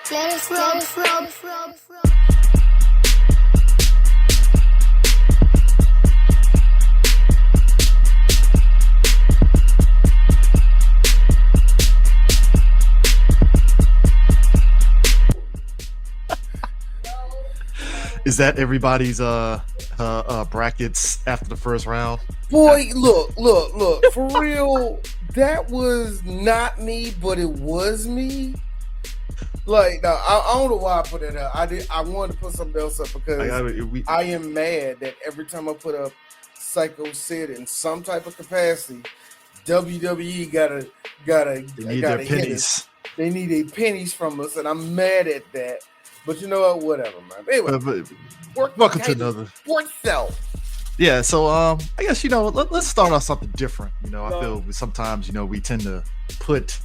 Is that everybody's brackets after the first round? Boy, look, for real, that was not me, but it was me. Like, no, I don't know why I put it up. I wanted to put something else up because I am mad that every time I put up Psycho Sid in some type of capacity, WWE gotta need their pennies. They need their pennies from us, and I'm mad at that. But you know what? Whatever, man. Anyway, welcome to another sports self. Yeah, so I guess let's start off something different. I feel sometimes we tend to put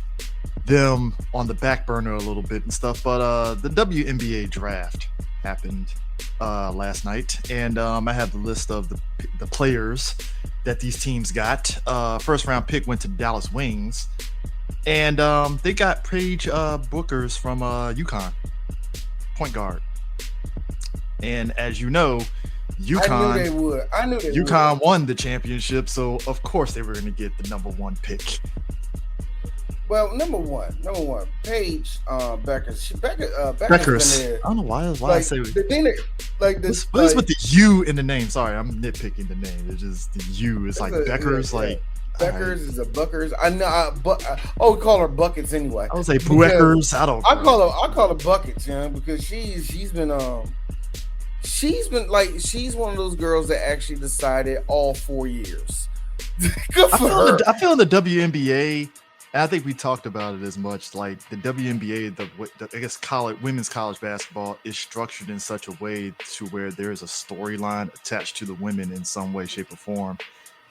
them on the back burner a little bit and stuff. But the WNBA draft happened last night, and I have the list of the players that these teams got. First round pick went to Dallas Wings, and they got Paige Bookers from UConn, point guard. And as you know, UConn, I knew they UConn would. won the championship, so of course they were going to get the number one pick. Well, number one, Paige Beckers. Beckers. Been there. I don't know why like, I say the thing that, like this. What is with the U in the name? Sorry, I'm nitpicking the name. It's just the U is like Beckers, like Beckers is a Buckers. I know, we call her buckets anyway. I would say Buckers. I don't. I call her buckets, because she's been she's one of those girls that actually decided all 4 years. Good for her. I feel in the WNBA. I think we talked about it as much. Like the WNBA, I guess women's college basketball is structured in such a way to where there is a storyline attached to the women in some way, shape, or form,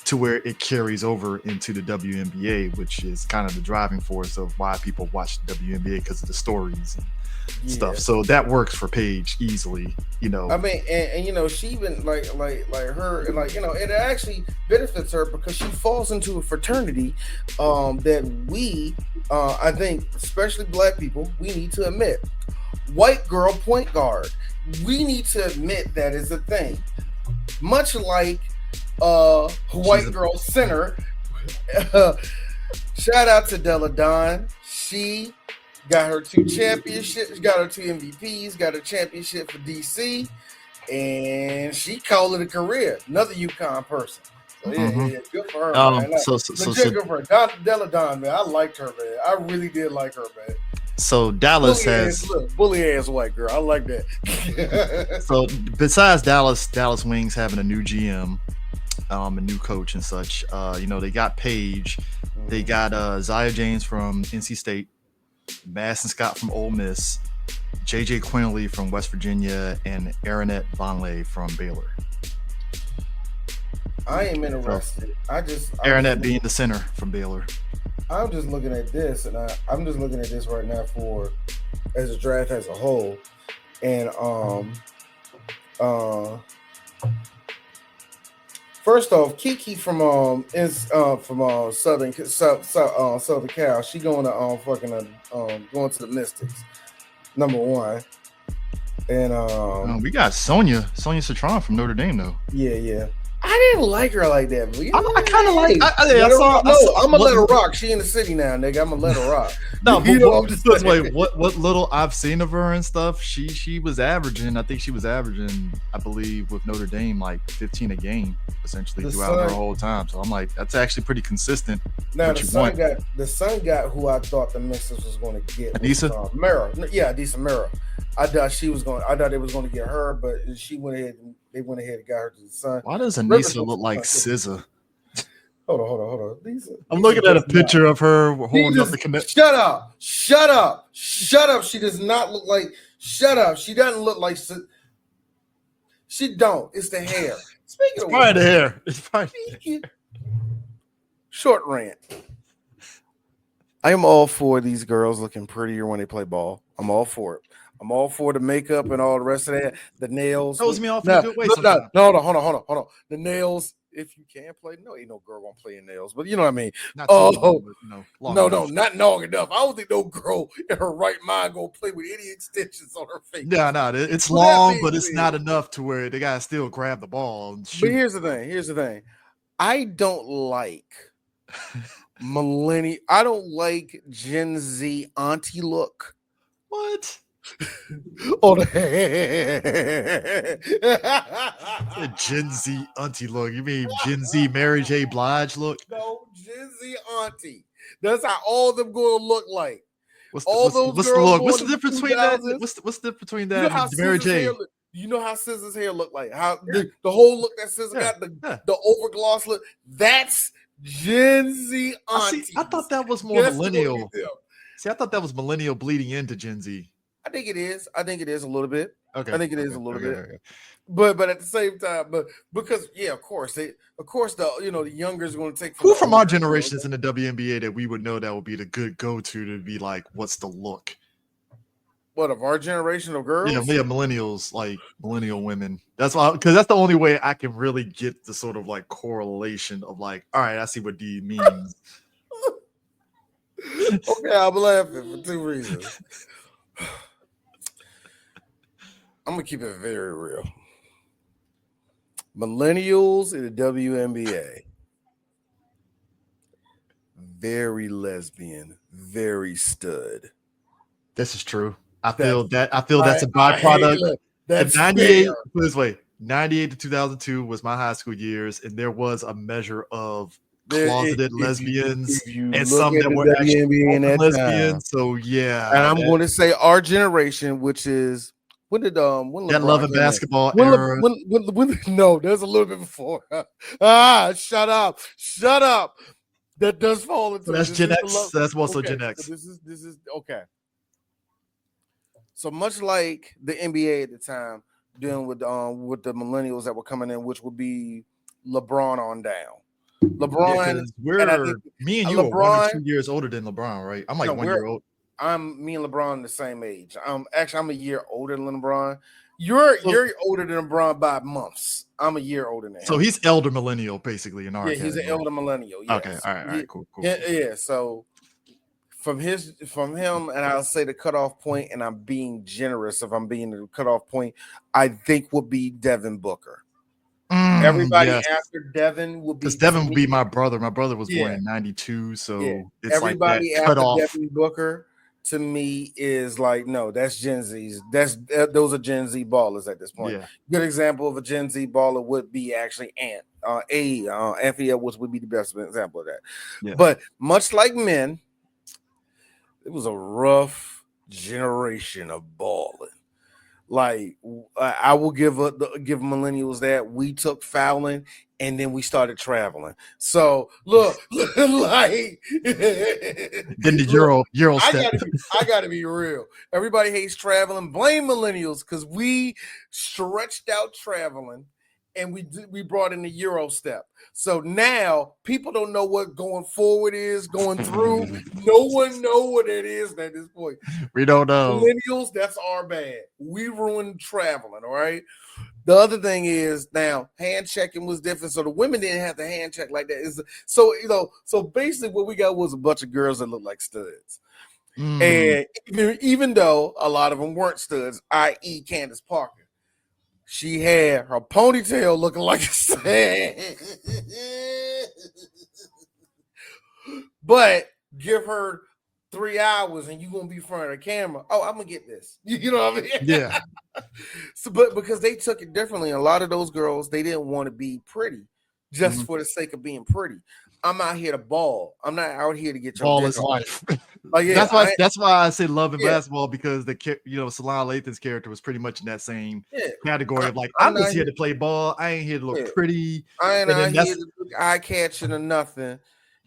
to where it carries over into the WNBA, which is kind of the driving force of why people watch the WNBA, because of the stories and stuff. So that works for Paige easily, I mean, and she even like her, and it actually benefits her because she falls into a fraternity that we I think, especially black people, we need to admit. White girl point guard. We need to admit that is a thing. Much like white girl center. Shout out to Della Don. She got her 2 championships, got her 2 MVPs, got a championship for DC, and she called it a career. Another UConn person. So yeah, good for her. Man. So good for her. Della Don, man, I liked her, man. I really did like her, man. So Dallas bully ass white girl. I like that. So besides Dallas Wings having a new GM, a new coach and such, they got Paige, they got Zia James from NC State, Madison Scott from Ole Miss, JJ Quinley from West Virginia, and Aaronette Vonleh from Baylor. I am interested. Aaronette being the center from Baylor. I'm just looking at this, and I'm just looking at this right now for as a draft as a whole, and first off, Kiki from Southern Cal. She going to going to the Mystics, number one. And we got Sonia Citron from Notre Dame though. Yeah. I didn't like her like that. But I kind of like. I'm gonna let her rock. She in the city now, nigga. I'm gonna let her rock. No, what little I've seen of her and stuff, she was averaging. I think she was averaging, I believe, with Notre Dame like 15 a game essentially throughout her whole time. So I'm like, that's actually pretty consistent. Now the son got who I thought the Mystics was going to get. Adisa? Mara. Yeah, Adisa Mara. I thought they was going to get her, but she went ahead and they went ahead and got her to the Sun. Why does Anissa look like SZA? Hold on. I'm looking at a picture of her holding up the connect. Shut up. She does not look like. Shut up. She doesn't look like. She don't. It's the hair. Speaking of probably the hair. It's probably short rant. I am all for these girls looking prettier when they play ball. I'm all for it. I'm all for the makeup and all the rest of that. The nails. Throws me off in a good way. No, hold on. The nails, if you can play, no, ain't no girl gonna play in nails, but you know what I mean. Not too long, but long no, enough. not long enough. I don't think no girl in her right mind gonna play with any extensions on her face. No, it's long, but it's not enough to where they gotta still grab the ball and shoot. But here's the thing. I don't like millennial. I don't like Gen Z auntie look. What? Oh, the Gen Z auntie look. You mean Gen Z Mary J. Blige look? No, Gen Z auntie. That's how all of them gonna look like. What's the difference between that? What's the difference between that? You know how Mary J. You know how SZA's hair look like? How the whole look that SZA got, the overgloss look. That's Gen Z auntie. I thought that was more millennial. See, I thought that was millennial bleeding into Gen Z. I think it is. I think it is a little bit. Okay. I think it is a little bit. Okay. But at the same time, but because of course the younger is going to take. Who from our generation is in the WNBA that we would know that would be the good go-to to be like, what's the look? What, of our generation of girls? Yeah, millennials, like millennial women. That's why, because that's the only way I can really get the sort of like correlation of like, all right, I see what D means. Okay, I'm laughing for two reasons. I'm gonna keep it very real. Millennials in the WNBA, very lesbian, very stud. This is true. I feel that's a byproduct. That's 98. Put this way, 98 to 2002 was my high school years, and there was a measure of closeted lesbians and some that were actually lesbians. So yeah, and I'm going to say our generation, which is when that Love and Basketball era. No, there's a little bit before. Shut up. That does fall into. So that's Gen X. That's also Gen X. So this is okay. So much like the NBA at the time, dealing with the millennials that were coming in, which would be LeBron on down. LeBron, me and you are 1 or 2 years older than LeBron, right? I'm like 1 year old. Me and LeBron the same age. Actually, I'm a year older than LeBron. You're older than LeBron by months. I'm a year older than him. So he's elder millennial, basically, in our category. He's an elder millennial. Yes. Okay, all right, cool. Yeah. So from him, and I'll say the cutoff point, and I'm being generous if I'm being the cutoff point, I think would be Devin Booker. Everybody after Devin would be, because Devin would be my brother. My brother was born in 92, so it's everybody like that after cutoff. Devin Booker to me is like, no, that's Gen Z's. Those are Gen Z ballers at this point. Yeah. Good example of a Gen Z baller would be actually Anthony Edwards would be the best example of that. Yeah. But much like men, it was a rough generation of balling. Like, I will give millennials that we took fouling and then we started traveling. So look like then the Euro step. I gotta be real. Everybody hates traveling. Blame millennials because we stretched out traveling and we brought in the Euro step. So now people don't know what going forward is, going through. No one know what it is at this point. We don't know. Millennials, that's our bad. We ruined traveling, all right? The other thing is now hand checking was different. So the women didn't have to hand check like that. So basically what we got was a bunch of girls that looked like studs. And even though a lot of them weren't studs, i.e. Candace Parker, she had her ponytail looking like a stud. But give her 3 hours and you're going to be in front of the camera. Oh, I'm going to get this. You know what I mean? Yeah. So, but because they took it differently, a lot of those girls, they didn't want to be pretty just for the sake of being pretty. I'm out here to ball. I'm not out here to get your ball is life. Like, yeah, that's why I say Love and Basketball, because Salah Lathan's character was pretty much in that same category of like, I'm just here to play ball. I ain't here to look pretty. I ain't out here to look eye catching or nothing.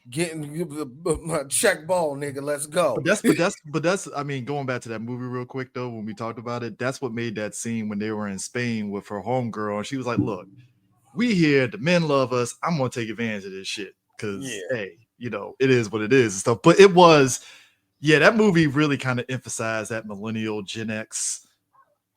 Getting check ball, nigga. Let's go. But that's I mean, going back to that movie real quick though, when we talked about it, that's what made that scene when they were in Spain with her homegirl, and she was like, "Look, we here, the men love us. I'm gonna take advantage of this shit because hey, it is what it is and stuff." But it was, that movie really kind of emphasized that millennial Gen X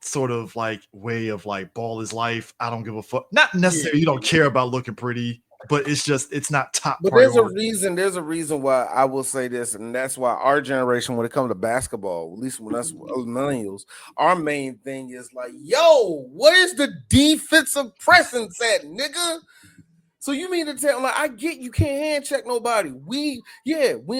sort of like way of like ball is life. I don't give a fuck. Not Yeah. necessarily you don't care about looking pretty, but it's just it's not top But there's a priority. reason. There's a reason why I will say this, and that's why our generation, when it comes to basketball, at least when us millennials, our main thing is like, yo, what is the defensive presence at, nigga? So you mean to tell like I get you can't hand check nobody. We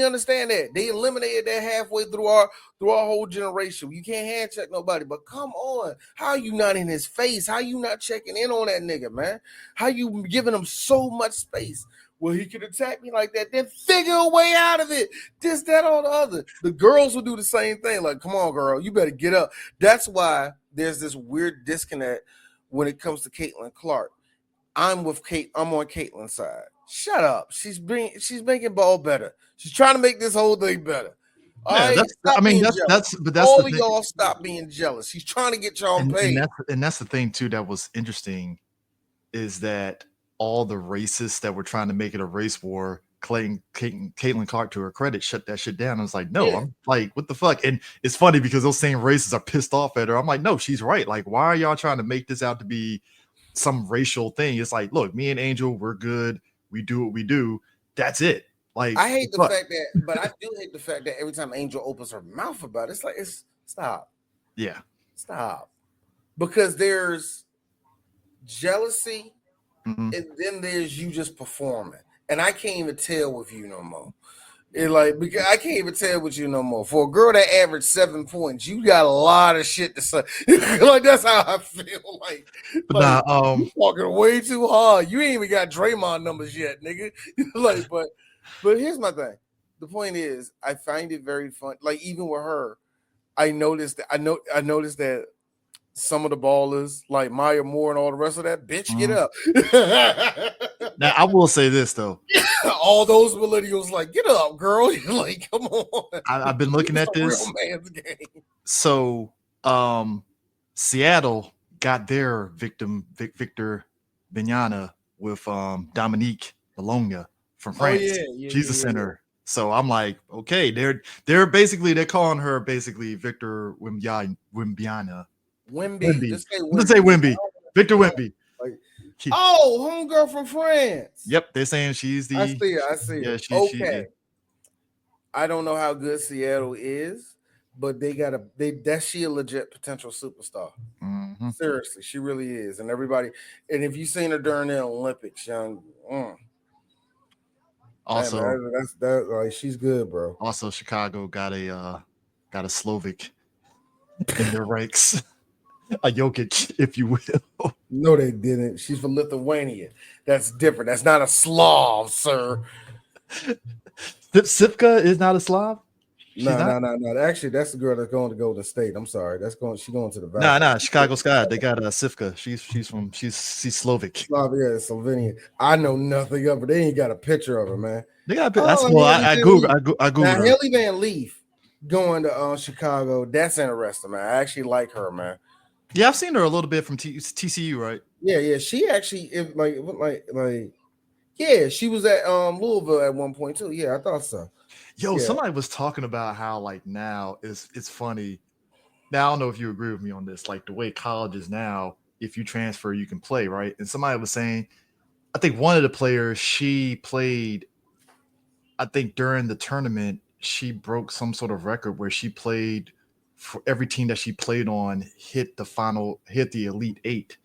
understand that. They eliminated that halfway through our whole generation. You can't hand check nobody, but come on. How you not in his face? How you not checking in on that nigga, man? How you giving him so much space? Well, he could attack me like that, then figure a way out of it. This, that, or the other. The girls will do the same thing. Like, come on, girl, you better get up. That's why there's this weird disconnect when it comes to Caitlin Clark. I'm with Kate. I'm on Caitlin's side. Shut up. She's making ball better. She's trying to make this whole thing better. All Yeah, right, that's all the of thing. y'all stop being jealous. She's trying to get y'all paid. And that's the thing too that was interesting is that all the racists that were trying to make it a race war, Caitlin Clark, to her credit, shut that shit down. I was like, no, I'm like, what the fuck? And it's funny because those same racists are pissed off at her. I'm like, no, she's right. Like, why are y'all trying to make this out to be some racial thing? It's like, look, me and Angel, we're good. We do what we do. That's it. Like, I hate the fact that, but I do hate the fact that every time Angel opens her mouth about it, it's like, stop. Yeah. Stop. Because there's jealousy, Mm-hmm. and then there's you just performing. And I can't even tell with you no more. It like because I can't even tell with you no more. For a girl that averaged 7 points, you got a lot of shit to say. Like that's how I feel. Like you talking way too hard. You ain't even got Draymond numbers yet, nigga. Like, but here's my thing. The point is, I find it very fun. Like even with her, I noticed that some of the ballers, like Maya Moore and all the rest of that, bitch, get up. Now I will say this though. All those millennials, like, get up, girl. Like, come on. I've been looking at this. Real man's game. So Seattle got their Victor Vignana with Dominique Bologna from France. She's a center. So I'm like, okay, they're calling her basically Victor Wimbiana. Wimby. Let's say Wimby. Victor Wimby. Like, homegirl from France. Yep, they're saying she's the. I see. Yeah, okay. I don't know how good Seattle is, but she a legit potential superstar. Mm-hmm. Seriously, she really is, and everybody. And if you seen her during the Olympics, also, man, that's like she's good, bro. Also, Chicago got a Slovak in their ranks. A Jokic, if you will. No, they didn't. She's from Lithuania. That's different. That's not a Slav, sir. Sivka is not a Slav? No. Actually, that's the girl that's going to Golden State. I'm sorry. She's going to the Valley. No, Chicago Sky. They got Sivka. She's Slovak. Slovenian. I know nothing of her. They ain't got a picture of her, man. They got a picture. I Googled now, her. Haley Van Leaf going to Chicago. That's interesting, man. I actually like her, man. Yeah, I've seen her a little bit from TCU, right? Yeah. She actually she was at Louisville at one point too. Yeah, I thought so. Somebody was talking about how like now it's funny. Now I don't know if you agree with me on this. Like the way college is now, if you transfer, you can play, right? And somebody was saying, I think one of the players she played, I think during the tournament, she broke some sort of record where she played. For every team that she played on, hit the Elite Eight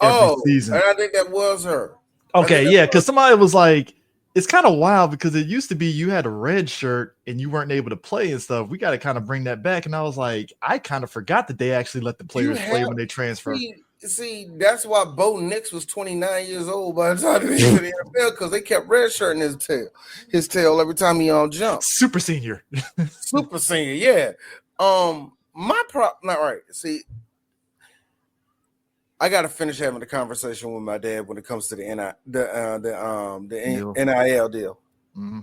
every season. And I think that was her. Okay, yeah, because somebody was like, it's kind of wild because it used to be you had a red shirt and you weren't able to play and stuff. We got to kind of bring that back. And I was like, I kind of forgot that they actually let the players play when they transfer. See, that's why Bo Nix was 29 years old by the time he went to the NFL because they kept red shirting his tail every time he jumped. Super senior, yeah. Not right. See, I got to finish having the conversation with my dad when it comes to the NIL deal,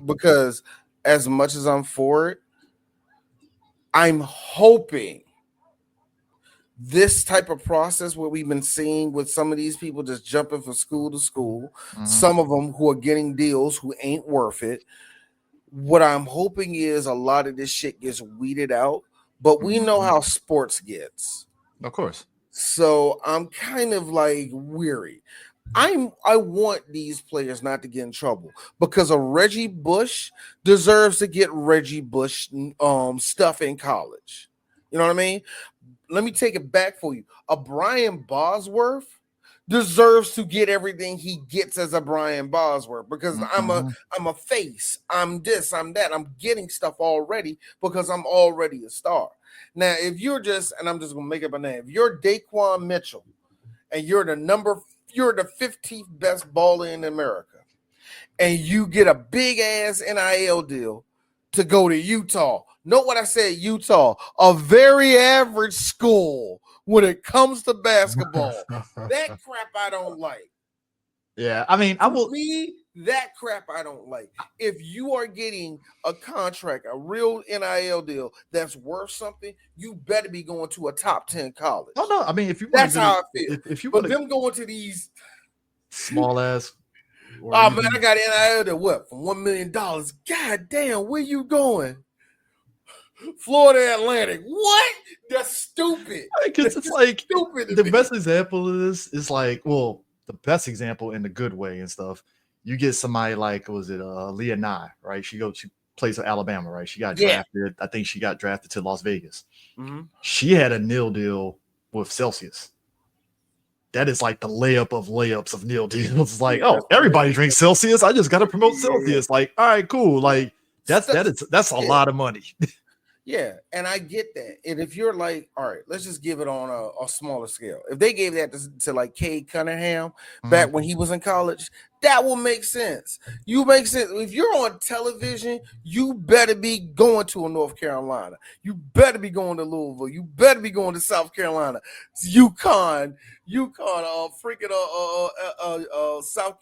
because as much as I'm for it, I'm hoping this type of process where we've been seeing with some of these people just jumping from school to school, some of them who are getting deals who ain't worth it. What I'm hoping is a lot of this shit gets weeded out. But we know how sports gets. Of course. So I'm kind of like weary. I want these players not to get in trouble because a Reggie Bush deserves to get Reggie Bush stuff in college. You know what I mean? Let me take it back for you. A Brian Bosworth deserves to get everything he gets as a Brian Bosworth because Mm-hmm. I'm a face. I'm this, I'm that. I'm getting stuff already because I'm already a star. Now, if you're just, and I'm just gonna make up a name, if you're Daquan Mitchell and you're the 15th best baller in America, and you get a big ass NIL deal to go to Utah. Note what I said, Utah, a very average school when it comes to basketball. That crap I don't like. Yeah, I mean, I To will. me, that crap I don't like. If you are getting a contract, a real NIL deal that's worth something, you better be going to a top 10 Oh college. no, I mean, if you want That's to go how to, I feel. if you want But to them going to these, small ass or oh man, I even got NIL to what from $1 million. God damn, where you going? Florida Atlantic. What? That's stupid. because it's That's like stupid to the me. best example of this is like, well, the best example in the good way and stuff. You get somebody like, was it Leah Nye, right? She plays for Alabama, right? She got Yeah. drafted. I think she got drafted to Las Vegas. Mm-hmm. She had a nil deal with Celsius. That is like the layup of layups of nil deals. It's like, Yeah, oh, that's what it everybody is. drinks Celsius. I just got to promote Yeah. Celsius. Like, all right, cool. Like that's a Yeah. lot of money. Yeah, and I get that. And if you're like, all right, let's just give it on a smaller scale. If they gave that to like Cade Cunningham back when he was in college, that will make sense. You make sense. If you're on television, you better be going to a North Carolina. You better be going to Louisville. You better be going to South Carolina, UConn, freaking South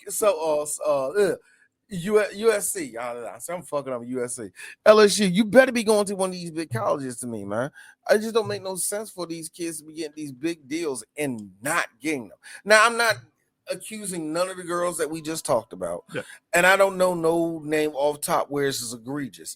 USC. I'm fucking up USC. LSU. You better be going to one of these big colleges to me, man. I just don't make no sense for these kids to be getting these big deals and not getting them. Now, I'm not accusing none of the girls that we just talked about. Yeah. And I don't know no name off top where this is egregious.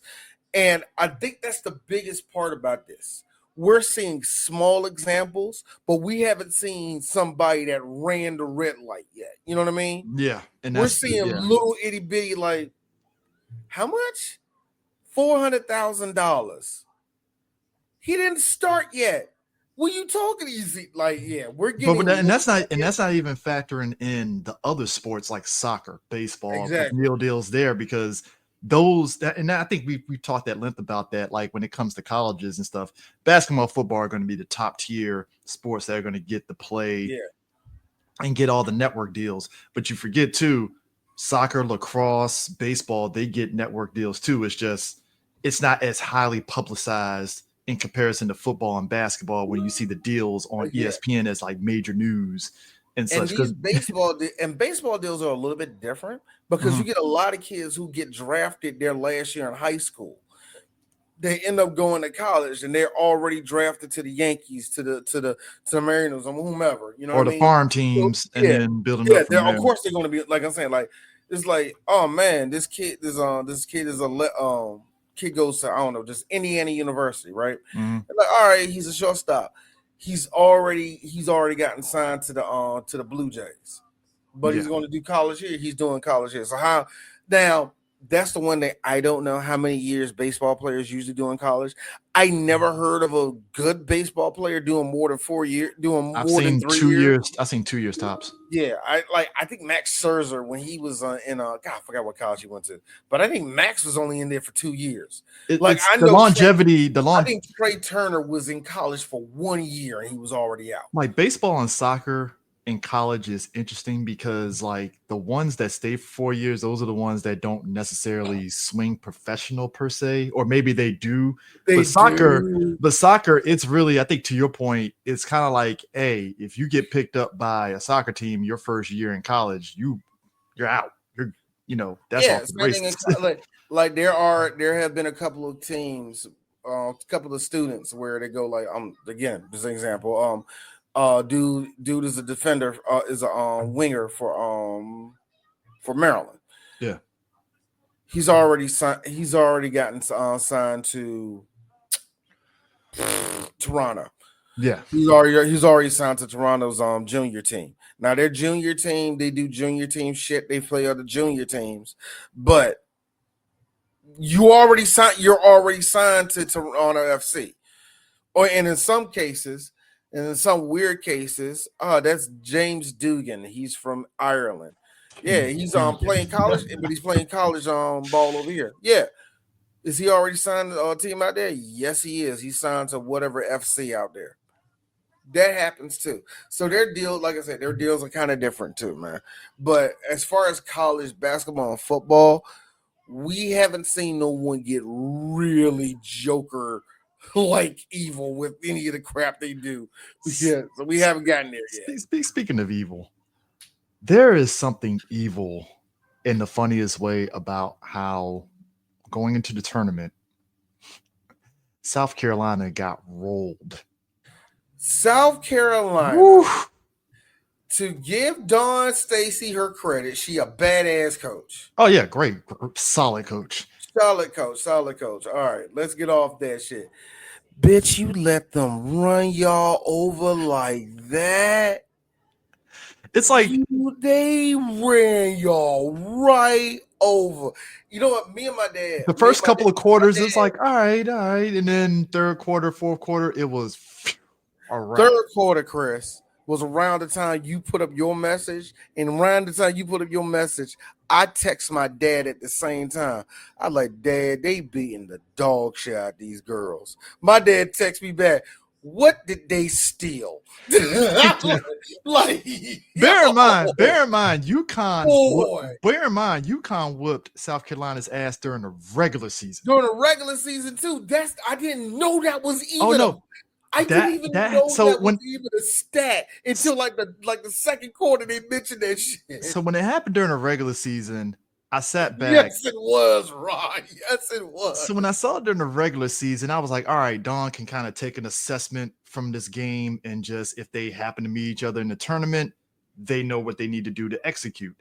And I think that's the biggest part about this. We're seeing small examples, but we haven't seen somebody that ran the red light yet. You know what I mean? Yeah, and We're that's seeing yeah. little itty bitty like how much? $400,000. He didn't start yet. What are you talking easy? Like, yeah, we're getting And that's not even factoring in the other sports like soccer, baseball, with exactly. nil deals there because those that and I think we talked at length about that. Like when it comes to colleges and stuff, basketball, football are going to be the top tier sports that are going to get the play Yeah. and get all the network deals. But you forget too, soccer, lacrosse, baseball, they get network deals too. It's not as highly publicized in comparison to football and basketball when you see the deals on Yeah. ESPN as like major news and And such. Because baseball deals are a little bit different because you get a lot of kids who get drafted their last year in high school. They end up going to college and they're already drafted to the Yankees, to the Mariners, or whomever. You know or what I the mean? farm So, teams and yeah, then building yeah. up from Of there. course they're going to be like I'm saying. Like it's like, oh man, this kid is kid goes to I don't know, just Indiana University, right? Mhm. Like, all right, he's a shortstop. He's already gotten signed to the Blue Jays, but Yeah. he's going to do college here. He's doing college here. So how now? That's the one that I don't know how many years baseball players usually do in college. I never heard of a good baseball player doing more than 4 years, doing more than 3 years. I've seen 2 years tops. Yeah, I think Max Scherzer when he was in God, I forgot what college he went to, but I think Max was only in there for 2 years. It's I the know longevity, I think Trey Turner was in college for 1 year and he was already out. like baseball and soccer in college is interesting because like the ones that stay for 4 years, those are the ones that don't necessarily swing professional per se, or maybe they do. They do. But soccer, it's really, I think to your point, it's kind of like, hey, if you get picked up by a soccer team your first year in college, you're out. That's off to the Same thing races. like there have been a couple of teams, a couple of students where they go like again, just an example. Dude is a defender, is a winger for Maryland. Yeah. He's already signed. He's already gotten signed to Toronto. Yeah. He's already signed to Toronto's junior team. Now their junior team, they do junior team shit. They play other junior teams, but you're already signed to Toronto FC. And in some cases, and in some weird cases, that's James Dugan. He's from Ireland. Yeah, he's playing college, but he's playing college ball over here. Yeah. Is he already signed a team out there? Yes, he is. He's signed to whatever FC out there. That happens too. So their deal, like I said, their deals are kind of different too, man. But as far as college basketball and football, we haven't seen no one get really Joker like evil with any of the crap they do. Yeah, so we haven't gotten there yet. Speaking of evil, there is something evil in the funniest way about how going into the tournament, South Carolina got rolled. South Carolina, Woo. to give Dawn Stacy her credit, she a badass coach. Oh yeah, great, solid coach. Solid coach. All right, let's get off that shit. Bitch, you let them run y'all over like that. It's like They ran y'all right over. You know what? Me and my dad. The first couple of quarters, it's like, all right. And then third quarter, fourth quarter, it was all right. Third quarter, Chris, was around the time you put up your message. And around the time you put up your message, I text my dad at the same time. I like, Dad, they beating the dog shit out of these girls. My dad texts me back, what did they steal? Like, bear in mind, UConn. Bear in mind, UConn whooped South Carolina's ass during the regular season. During the regular season too. I didn't know that was even. Oh no, I didn't even know that was even a stat until like the second quarter they mentioned that shit. So when it happened during the regular season, I sat back. Yes, it was, Ron. Yes, it was. So when I saw it during the regular season, I was like, all right, Dawn can kind of take an assessment from this game, and just if they happen to meet each other in the tournament, they know what they need to do to execute.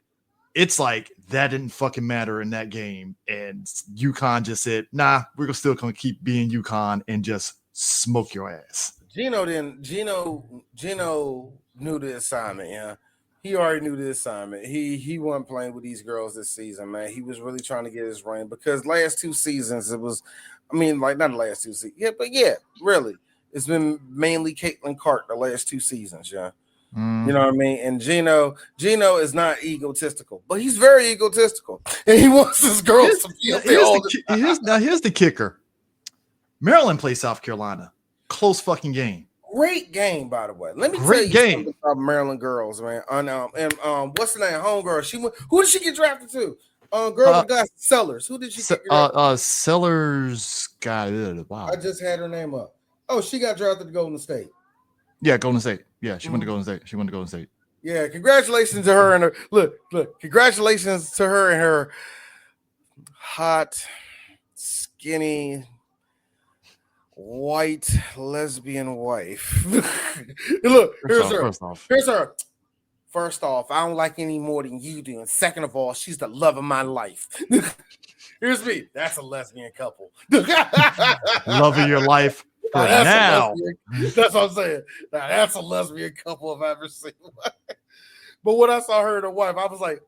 It's like that didn't fucking matter in that game, and UConn just said, nah, we're still gonna keep being UConn and just smoke your ass. Gino knew the assignment, yeah. He already knew the assignment. He wasn't playing with these girls this season, man. He was really trying to get his ring because last two seasons it was, not the last two seasons. Yeah, but yeah, really. It's been mainly Caitlin Clark the last two seasons, yeah. You know what I mean? And Gino is not egotistical, but he's very egotistical. And he wants his girls to be up there all the time. Here's the kicker. Maryland plays South Carolina. Close fucking game. Great game, by the way. Let me tell you something about Maryland girls, man. What's the name? Homegirl. Who did she get drafted to? Girl with guys Sellers. Who did she get drafted? Sellers got it. Wow. I just had her name up. Oh, she got drafted to Golden State. Yeah, Golden State. Yeah, she went to Golden State. Yeah, congratulations to her and her look. Congratulations to her and her hot, skinny, white lesbian wife. Look, here's her. First off, I don't like any more than you do. And second of all, she's the love of my life. Here's me. That's a lesbian couple. Love of your life for now. That's what I'm saying. Now, that's a lesbian couple I've ever seen. But when I saw her and her wife, I was like,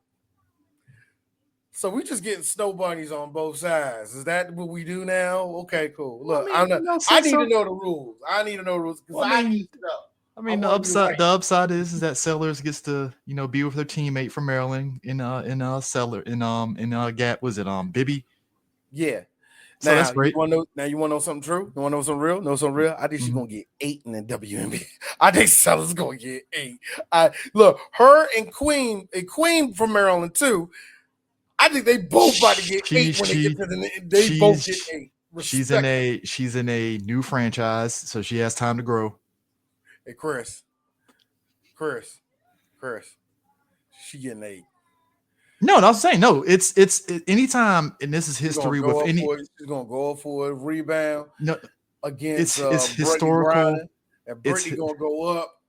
so we just getting snow bunnies on both sides. Is that what we do now? Okay, cool. Look, I need to know the rules. I need to know the rules because I need to know. The upside is that Sellers gets to be with her teammate from Maryland in Gap. Was it Bibby? Yeah. So that's great. You want to know something true? You want to know something real? Know something real? I think she's gonna get 8 in the WNBA. I think Sellers gonna get 8. Look, her and Queen from Maryland too. I think they both about to get 8 when they get to the. They both get 8. She's in a new franchise, so she has time to grow. Hey, Chris, she getting 8. No, I was saying no. It's anytime, and this is history with any. She's gonna go up for a rebound. No, against it's historical. And Brittany gonna go up.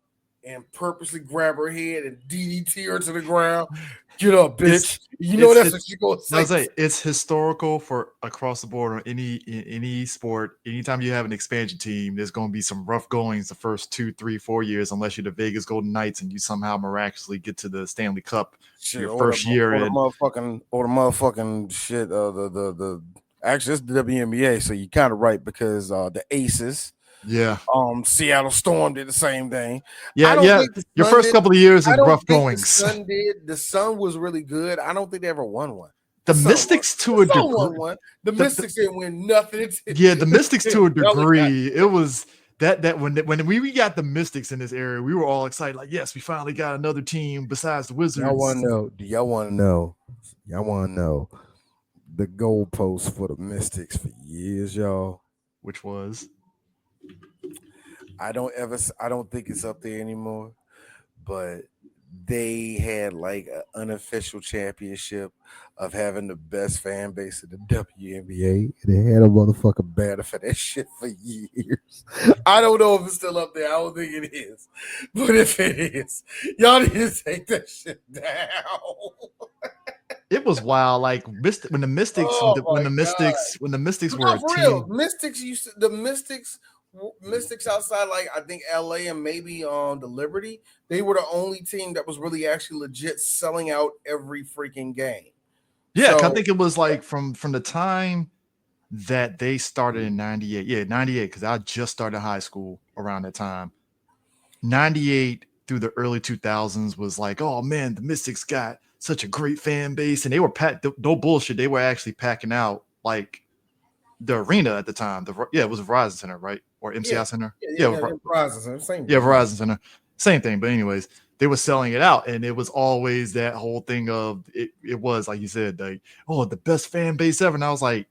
and purposely grab her head and DDT her to the ground. Get up, It's bitch. You know that's what it's she gonna I say. was say it's historical for across the board on any sport. Anytime you have an expansion team, there's going to be some rough goings the first 2, 3, 4 years, unless you're the Vegas Golden Knights and you somehow miraculously get to the Stanley Cup Shit, your first year in. or the motherfucking shit. The actually it's the WNBA, so you kind of right because the Aces, Yeah, Seattle Storm did the same thing. I yeah, don't yeah. think the Your Sun first did. couple of years I is don't rough think the goings. Sun did. The Sun was really good. I don't think they ever won one. The Mystics The to a Sun won degree. one. The Mystics didn't win nothing. Yeah, the Mystics to a Belly got degree. It was that when we got the Mystics in this area, we were all excited. Like, yes, we finally got another team besides the Y'all want Wizards, to know? Do y'all want to know? Y'all want to know the goalposts for the Mystics for years, y'all? which was I don't think it's up there anymore, but they had like an unofficial championship of having the best fan base in the WNBA. And they had a motherfucking banner for that shit for years. I don't know if it's still up there. I don't think it is. But if it is, y'all need to take that shit down. it was wild. Like when the Mystics Oh my god. when the Mystics were No, a for real. team. Mystics outside, like I think LA and maybe the Liberty, they were the only team that was really actually legit selling out every freaking game. Yeah, 'cause I So think it was like from the time that they started in 98. Yeah, 98, because I just started high school around that time. 98 through the early 2000s was like, oh man, the Mystics got such a great fan base, and they were packed. No bullshit, they were actually packing out like the arena at the time. It was Verizon Center, right, or MCI yeah, Center. yeah, Yeah, yeah, yeah, Verizon, same yeah, thing. Verizon Center, same thing. But anyways, they were selling it out, and it was always that whole thing of it. It was like you said, like, oh, the best fan base ever, and I was like,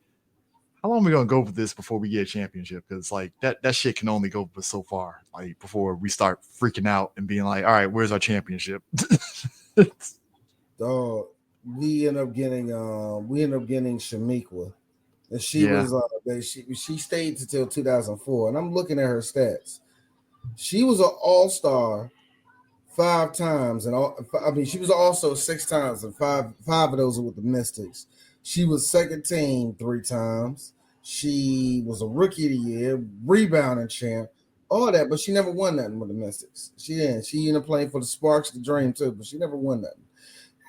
how long are we gonna go with this before we get a championship? Because like that shit can only go for so far. Like before we start freaking out and being like, all right, where's our championship? Dog, we end up getting Shamiqua. And she Yeah. was she stayed until 2004. And I'm looking at her stats. She was an all-star 5 times, and she was also 6 times, and five of those were with the Mystics. She was second team 3 times. She was a rookie of the year, rebounding champ, all that, but she never won nothing with the Mystics. She didn't. She ended up playing for the Sparks, the Dream too, but she never won nothing.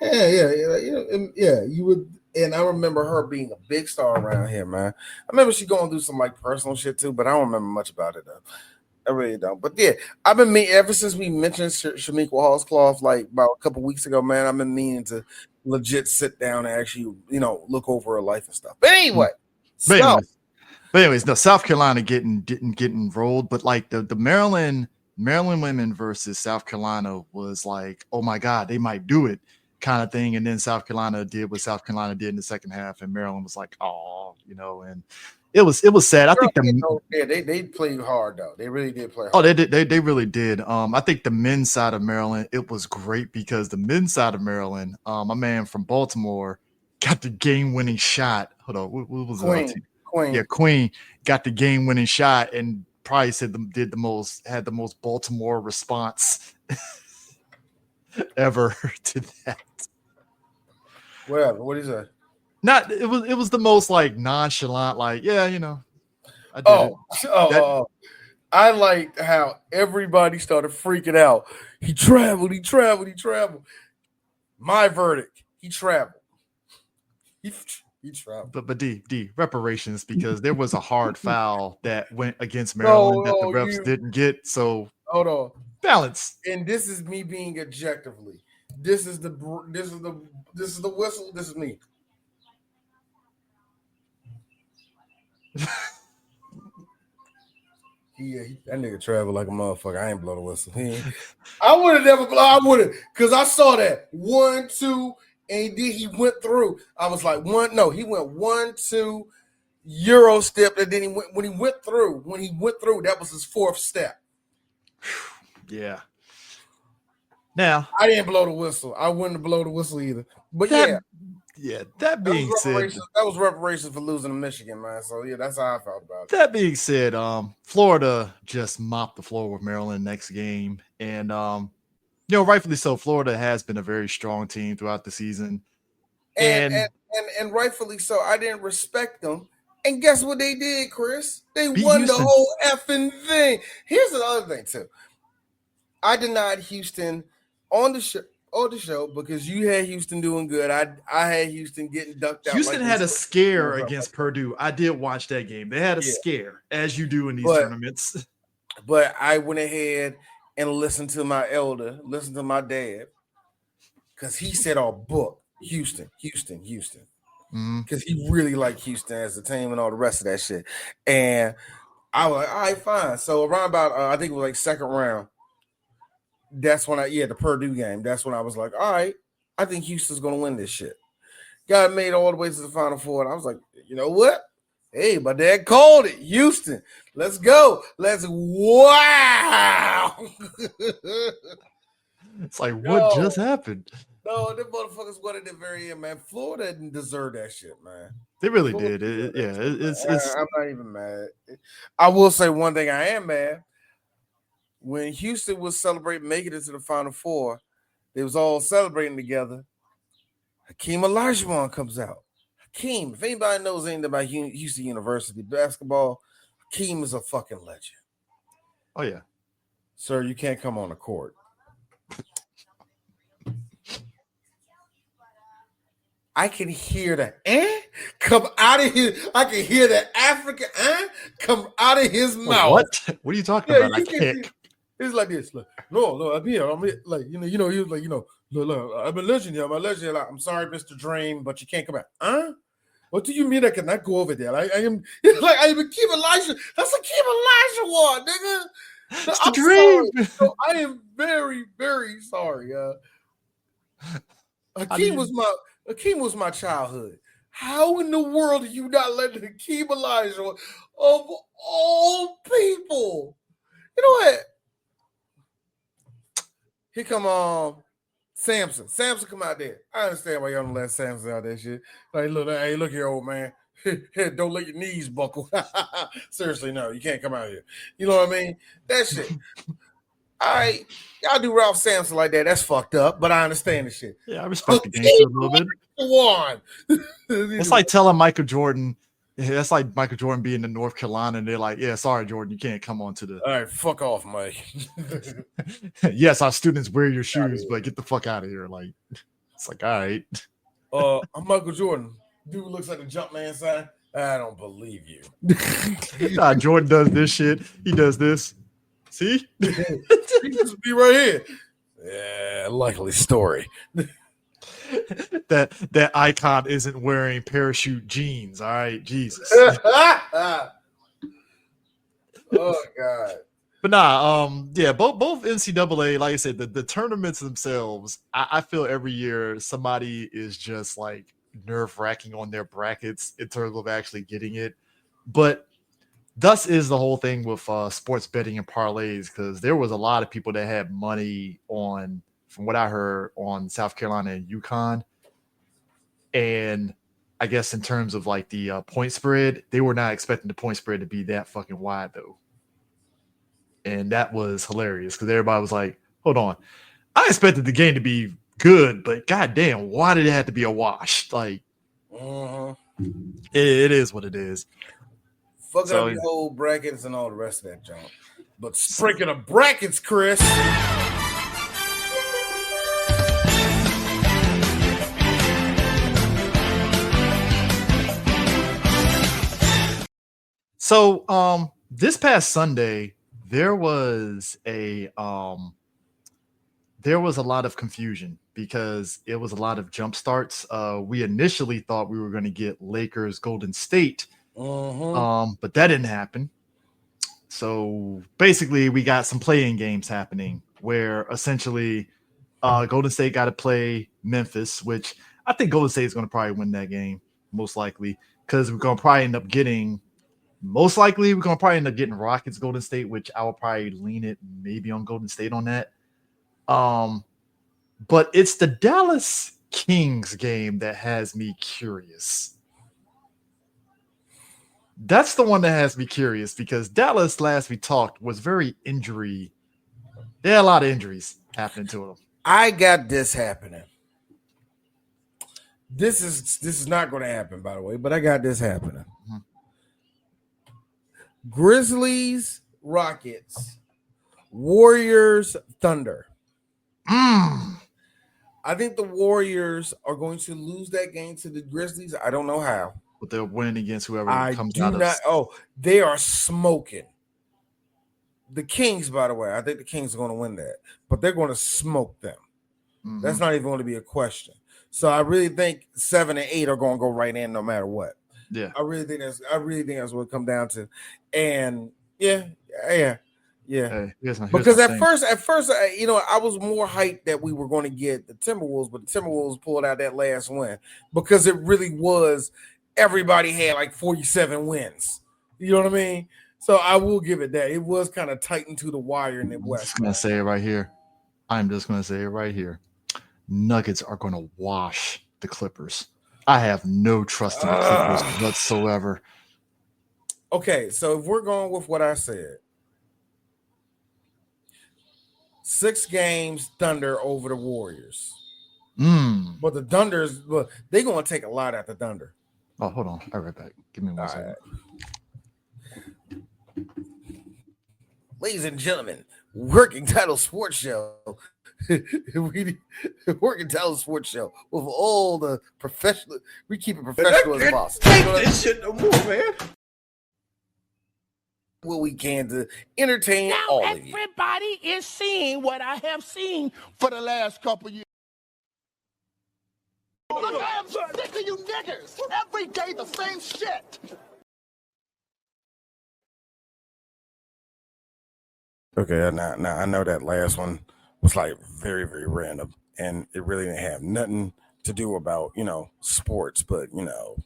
Yeah. You would, and I remember her being a big star around here, man. I remember she going through some like personal shit too, but I don't remember much about it though. I really don't. But yeah, I've been ever since we mentioned Shamiqua Hallscloth like about a couple weeks ago, man. I've been meaning to legit sit down and actually, look over her life and stuff. But anyway, But anyways, no, South Carolina didn't get enrolled, but like the Maryland women versus South Carolina was like, oh my God, they might do it kind of thing. And then South Carolina did what South Carolina did in the second half, and Maryland was like, oh, and it was sad. I think they played hard though. They really did play hard. Oh, they really did. I think the men's side of Maryland, it was great because the men's side of Maryland, my man from Baltimore got the game-winning shot. Hold on, what was Queen. Yeah, Queen got the game-winning shot and probably had the most Baltimore response ever to that. Whatever. What is that? It was the most like nonchalant, like, yeah, I did it. I liked how everybody started freaking out. He traveled. My verdict, he traveled. He traveled. But D reparations, because there was a hard foul that went against Maryland that the refs didn't get. So hold on, balance. And this is me being objectively. This is the whistle. This is me. Yeah, that nigga traveled like a motherfucker. I ain't blow the whistle. I would have never blown. I would have, because I saw that 1, 2, and then he went through. I was like, he went 1, 2, Euro step, and then when he went through, that was his 4th step. Yeah. Now I didn't blow the whistle. I wouldn't blow the whistle either. But that being said, that was reparations for losing to Michigan, man. So yeah, that's how I felt about it. That being said, Florida just mopped the floor with Maryland next game, And rightfully so. Florida has been a very strong team throughout the season, and and rightfully so. I didn't respect them. And guess what they did, Chris? They beat won the Houston. whole effing thing. Here's the other thing too. I denied Houston on the show because you had Houston doing good. I had Houston getting ducked out. Houston had a scare against Purdue. I did watch that game. They had a scare, as you do in these tournaments. But I went ahead and listened to my elder, listened to my dad, because he said, "Oh, book Houston." Because he really liked Houston as a team and all the rest of that shit. And I was like, all right, fine. So around about, I think it was like second round. That's when the Purdue game. That's when I was like, all right, I think Houston's going to win this shit. Got made all the way to the Final Four. And I was like, you know what? Hey, my dad called it. Houston. Let's go. Wow. It's like, what just happened? No, them motherfuckers won at the very end, man. Florida didn't deserve that shit, man. They really did. It's I'm not even mad. I will say one thing. I am mad. When Houston was celebrating making it to the Final Four, they was all celebrating together. Hakeem Olajuwon comes out. Hakeem, if anybody knows anything about Houston University basketball, Hakeem is a fucking legend. Oh, yeah. Sir, you can't come on the court. I can hear the come out of his. I can hear the African come out of his mouth. What? What are you talking about? I can't. It's like this. Like, no, I'm here. I'm here. Like, he was like, look, I'm a legend here. I'm a legend here. Like, I'm sorry, Mr. Dream, but you can't come out. What do you mean I cannot go over there? I am Hakeem Elijah. That's Hakeem Olajuwon, nigga. It's the Dream. So I am very, very sorry. Hakeem was my childhood. How in the world are you not letting Hakeem Olajuwon of all people? You know what? Here come Samson. Samson come out there. I understand why y'all don't let Samson out there shit. Like, look here, old man. Don't let your knees buckle. Seriously, no, you can't come out here. You know what I mean? That shit. All right, y'all do Ralph Sampson like that. That's fucked up, but I understand the shit. Yeah, I respect the gangster a little bit. It's like telling Michael Jordan. That's like Michael Jordan being in North Carolina, and they're like, "Yeah, sorry, Jordan, you can't come on to the." All right, fuck off, Mike. Yes, our students wear your shoes, but get the fuck out of here. Like, it's like, all right. I'm Michael Jordan. Dude looks like a Jumpman sign. I don't believe you. Nah, Jordan does this shit. He does this. See? He just be right here. Yeah, likely story. that icon isn't wearing parachute jeans. All right, Jesus. Oh God. But both NCAA, like I said, the tournaments themselves, I feel every year somebody is just like nerve-wracking on their brackets in terms of actually getting it. But thus is the whole thing with sports betting and parlays, because there was a lot of people that had money on, from what I heard, on South Carolina and UConn. And I guess in terms of like the point spread, they were not expecting the point spread to be that fucking wide though. And that was hilarious because everybody was like, hold on. I expected the game to be good, but goddamn, why did it have to be a wash? Like, it is what it is. Fuck up your whole brackets and all the rest of that junk. But speaking of brackets, Chris. So this past Sunday, there was a lot of confusion because it was a lot of jump starts. We initially thought we were going to get Lakers Golden State, but that didn't happen. So basically, we got some play-in games happening where essentially Golden State got to play Memphis, which I think Golden State is going to probably win that game, most likely, because we're going to probably end up getting Rockets Golden State, which I will probably lean it maybe on Golden State on that. But it's the Dallas Kings game that has me curious. That's the one that has me curious because Dallas, last we talked, was very injury There are a lot of injuries happening to them. I got this happening. This is not going to happen, by the way, but I got this happening. Mm-hmm. Grizzlies, Rockets, Warriors, Thunder. I think the Warriors are going to lose that game to the Grizzlies. I don't know how. But they'll win against whoever comes out of. Oh, they are smoking. The Kings, by the way, I think the Kings are going to win that, but they're going to smoke them. Mm-hmm. That's not even going to be a question. So I really think 7 and 8 are going to go right in no matter what. Yeah, I really think that's what it come down to. And yeah. Hey, because at first, I was more hyped that we were going to get the Timberwolves, but the Timberwolves pulled out that last win because it really was. Everybody had like 47 wins. You know what I mean? So I will give it that. It was kind of tightened to the wire in the West. I'm just going to say it right here. Nuggets are going to wash the Clippers. I have no trust in the Clippers whatsoever. Okay, so if we're going with what I said, 6 games Thunder over the Warriors. But the Thunders, they're going to take a lot at the Thunder. Oh, hold on. I'll be right back. Give me one second. Right. Ladies and gentlemen, Working Title Sports Show. Working Title Sports Show with all the professional. We keep it professional as possible. Take this shit no more, man. What we can to entertain now all of you. Everybody is seeing what I have seen for the last couple years. Look, I am sick of you niggas. Every day the same shit. Okay, now I know that last one was like very, very random, and it really didn't have nothing to do about sports, but it's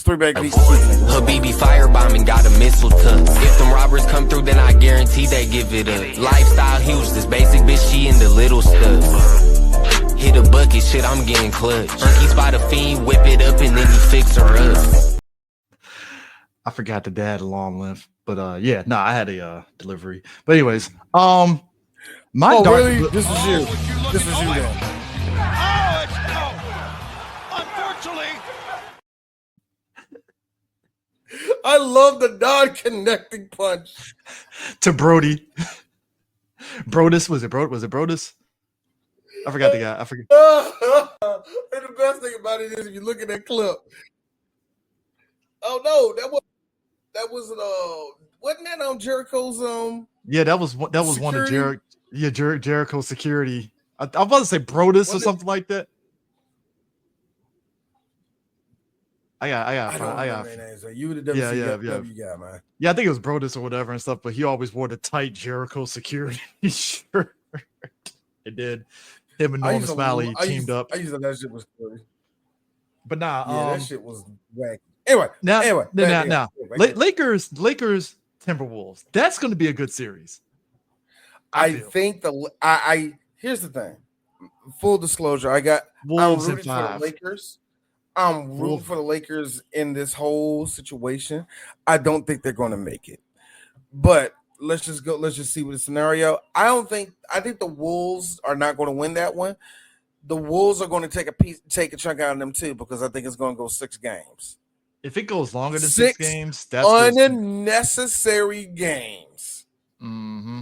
3 back beats. Habibi firebombing got a missile tuck. If them robbers come through, then I guarantee they give it up. Lifestyle huge, this basic bitch, she into little stuff. Hit a bucket, shit, I'm getting clutch. Unky spot a fiend, whip it up, and then you fix her up. I forgot the dad long length, but I had a delivery. But anyways, my really? This was you. This was you then. Unfortunately. I love the non-connecting punch. To Brody. Brodus, was it Brodus? I forgot the guy. I forget. And the best thing about it is if you look at that clip. Oh no, wasn't that on Jericho's Yeah, that was one of Jericho's security. I'm about to say Brodus or something like that. I got. You were the WCW guy, man. Yeah, I think it was Brodus or whatever and stuff, but he always wore the tight Jericho security shirt. It did. Him and Norman Smiley teamed up. I used to that shit was scary. But nah, that shit was wacky. Now, Lakers, Timberwolves. That's going to be a good series. I think here's the thing. Full disclosure, I'm rooting for the Lakers. I'm rooting for the Lakers in this whole situation. I don't think they're going to make it. But let's just see what the scenario. I think the Wolves are not going to win that one. The Wolves are going to take a chunk out of them too, because I think it's going to go 6 games. If it goes longer than 6 games, that's unnecessary games. Mm-hmm.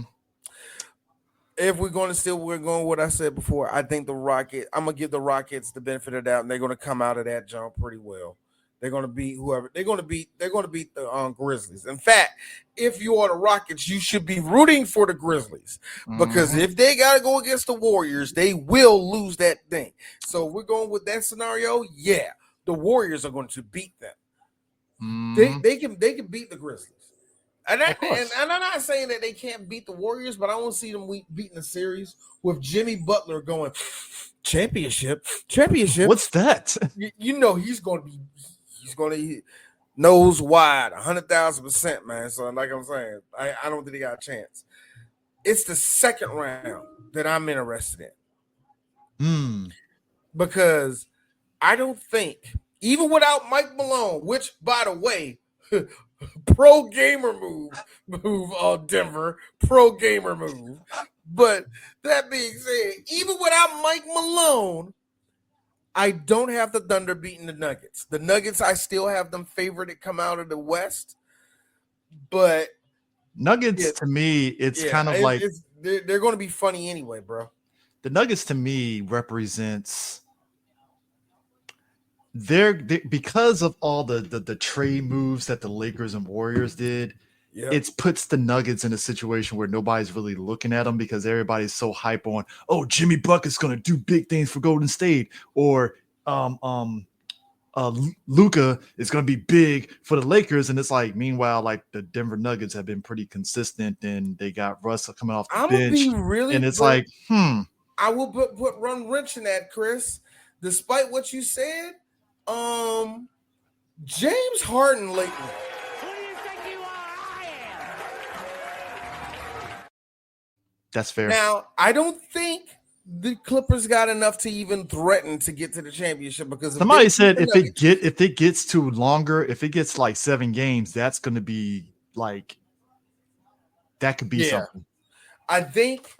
If we're going with what I said before, I think I'm gonna give the Rockets the benefit of the doubt, and they're gonna come out of that jump pretty well. They're gonna beat whoever. They're gonna beat the Grizzlies. In fact, if you are the Rockets, you should be rooting for the Grizzlies, because if they gotta go against the Warriors, they will lose that thing. So we're going with that scenario. Yeah, the Warriors are going to beat them. They can beat the Grizzlies. And I'm not saying that they can't beat the Warriors, but I want to see them beating the series with Jimmy Butler going championship. What's that? He's going to nose wide, 100,000%, man. So like I'm saying, I don't think they got a chance. It's the second round that I'm interested in. Because I don't think, even without Mike Malone, which by the way, Pro gamer move on Denver. Pro gamer move. But that being said, even without Mike Malone, I don't have the Thunder beating the Nuggets. The Nuggets, I still have them favored to come out of the West. But Nuggets to me, it's kind of like they're going to be funny anyway, bro. The Nuggets to me represents they're because of all the trade moves that the Lakers and Warriors did. Yep. It puts the Nuggets in a situation where nobody's really looking at them because everybody's so hype on, oh, Jimmy Bucket's going to do big things for Golden State, or Luka is going to be big for the Lakers. And it's like, meanwhile, like the Denver Nuggets have been pretty consistent and they got Russell coming off the bench. And it's like, I will put run wrench in that, Chris. Despite what you said, James Harden lately. Who do you think you are? I am. That's fair. Now, I don't think the Clippers got enough to even threaten to get to the championship because somebody said if it gets to longer, if it gets like 7 games, that's going to be like that could be something. I think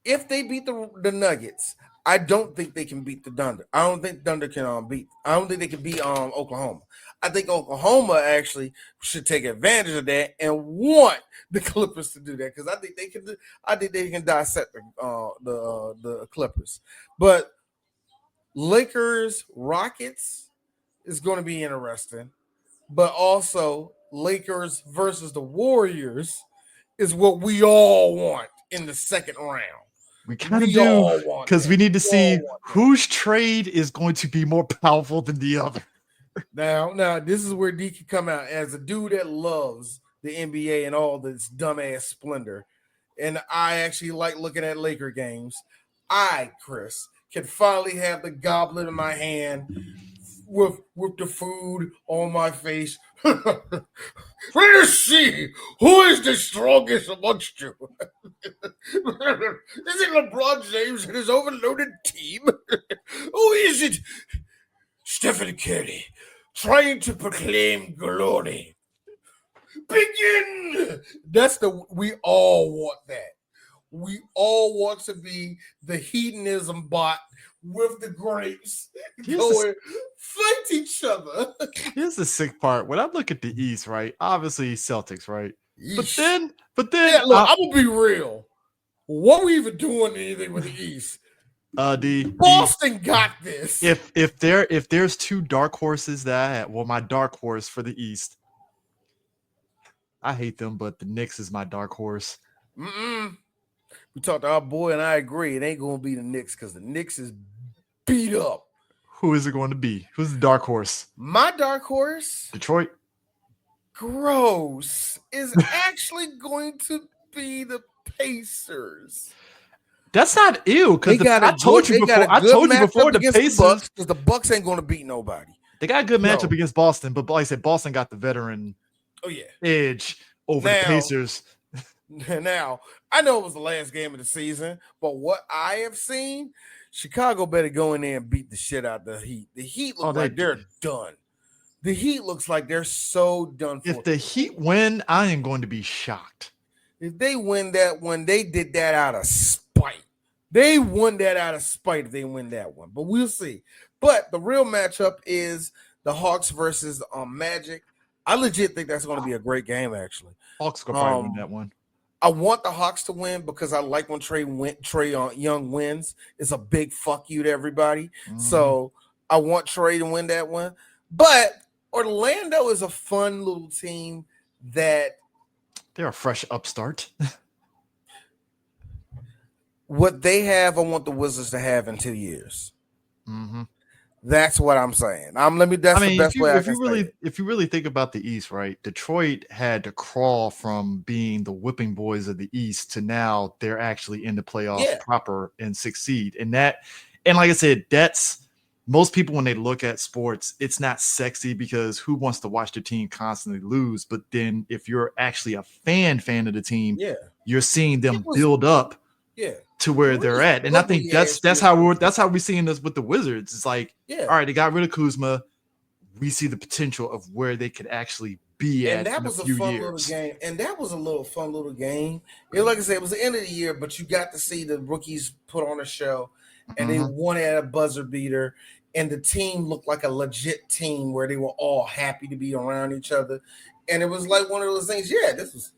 if they beat the Nuggets, I don't think they can beat the Thunder. I don't think Thunder can beat. I don't think they can beat Oklahoma. I think Oklahoma actually should take advantage of that and want the Clippers to do that because I think they can. I think they can dissect the Clippers. But Lakers Rockets is going to be interesting, but also Lakers versus the Warriors is what we all want in the second round. We kind of do because we need to see whose trade is going to be more powerful than the other. Now, this is where D can come out as a dude that loves the NBA and all this dumbass splendor. And I actually like looking at Laker games. Chris, can finally have the goblet in my hand with the food on my face. Let's see who is the strongest amongst you. Is it LeBron James and his overloaded team? Or is it Stephen Curry trying to proclaim glory? Begin. We all want that. We all want to be the hedonism bot with the grapes going fight each other. Here's the sick part. When I look at the East, right? Obviously Celtics, right? Yeesh. But then yeah, look, I'm gonna be real. What we even doing anything with the East? Boston got this. If there's 2 dark horses that I had, well, my dark horse for the East, I hate them, but the Knicks is my dark horse. We talked to our boy, and I agree. It ain't going to be the Knicks because the Knicks is beat up. Who is it going to be? Who's the dark horse? My dark horse, Detroit. Gross, is actually going to be the Pacers. That's not ill because I told you before the Pacers because the Bucks ain't going to beat nobody. They got a good matchup against Boston, but like I said, Boston got the veteran edge over the Pacers. Now, I know it was the last game of the season, but what I have seen, Chicago better go in there and beat the shit out of the Heat. The Heat look like they're done. The Heat looks like they're so done for. If the Heat win, I am going to be shocked. If they win that one, they did that out of spite. They won that out of spite if they win that one, but we'll see. But the real matchup is the Hawks versus Magic. I legit think that's going to be a great game, actually. Hawks going to probably win that one. I want the Hawks to win because I like when Trey Young wins. It's a big fuck you to everybody. So I want Trey to win that one. But Orlando is a fun little team that they're a fresh upstart. What they have, I want the Wizards to have in 2 years. That's what I'm saying. The best way I can say it. If you really think about the East, right? Detroit had to crawl from being the whipping boys of the East to now they're actually in the playoffs proper and succeed. And like I said, that's most people when they look at sports, it's not sexy because who wants to watch their team constantly lose? But then if you're actually a fan of the team, you're seeing them build up. To where they're at, and I think that's how we're seeing this with the Wizards. It's like, all right, they got rid of Kuzma. We see the potential of where they could actually be And at that in a was a few fun years. little game. And that was a fun little game. Like I said, it was the end of the year, but you got to see the rookies put on a show, and they won at a buzzer beater. And the team looked like a legit team where they were all happy to be around each other. And it was like one of those things. Yeah, this is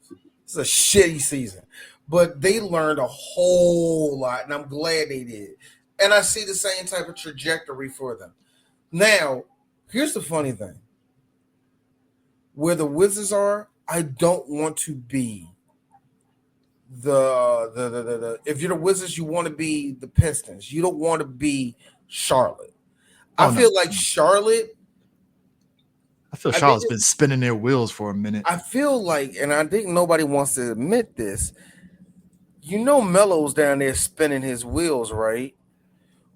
a shitty season, but they learned a whole lot, and I'm glad they did. And I see the same type of trajectory for them. Now, here's the funny thing. Where the Wizards are, I don't want to be the if you're the Wizards, you want to be the Pistons. You don't want to be Charlotte. I feel like Charlotte. I feel Charlotte's been spinning their wheels for a minute. I feel like, and I think nobody wants to admit this. Melo's down there spinning his wheels, right?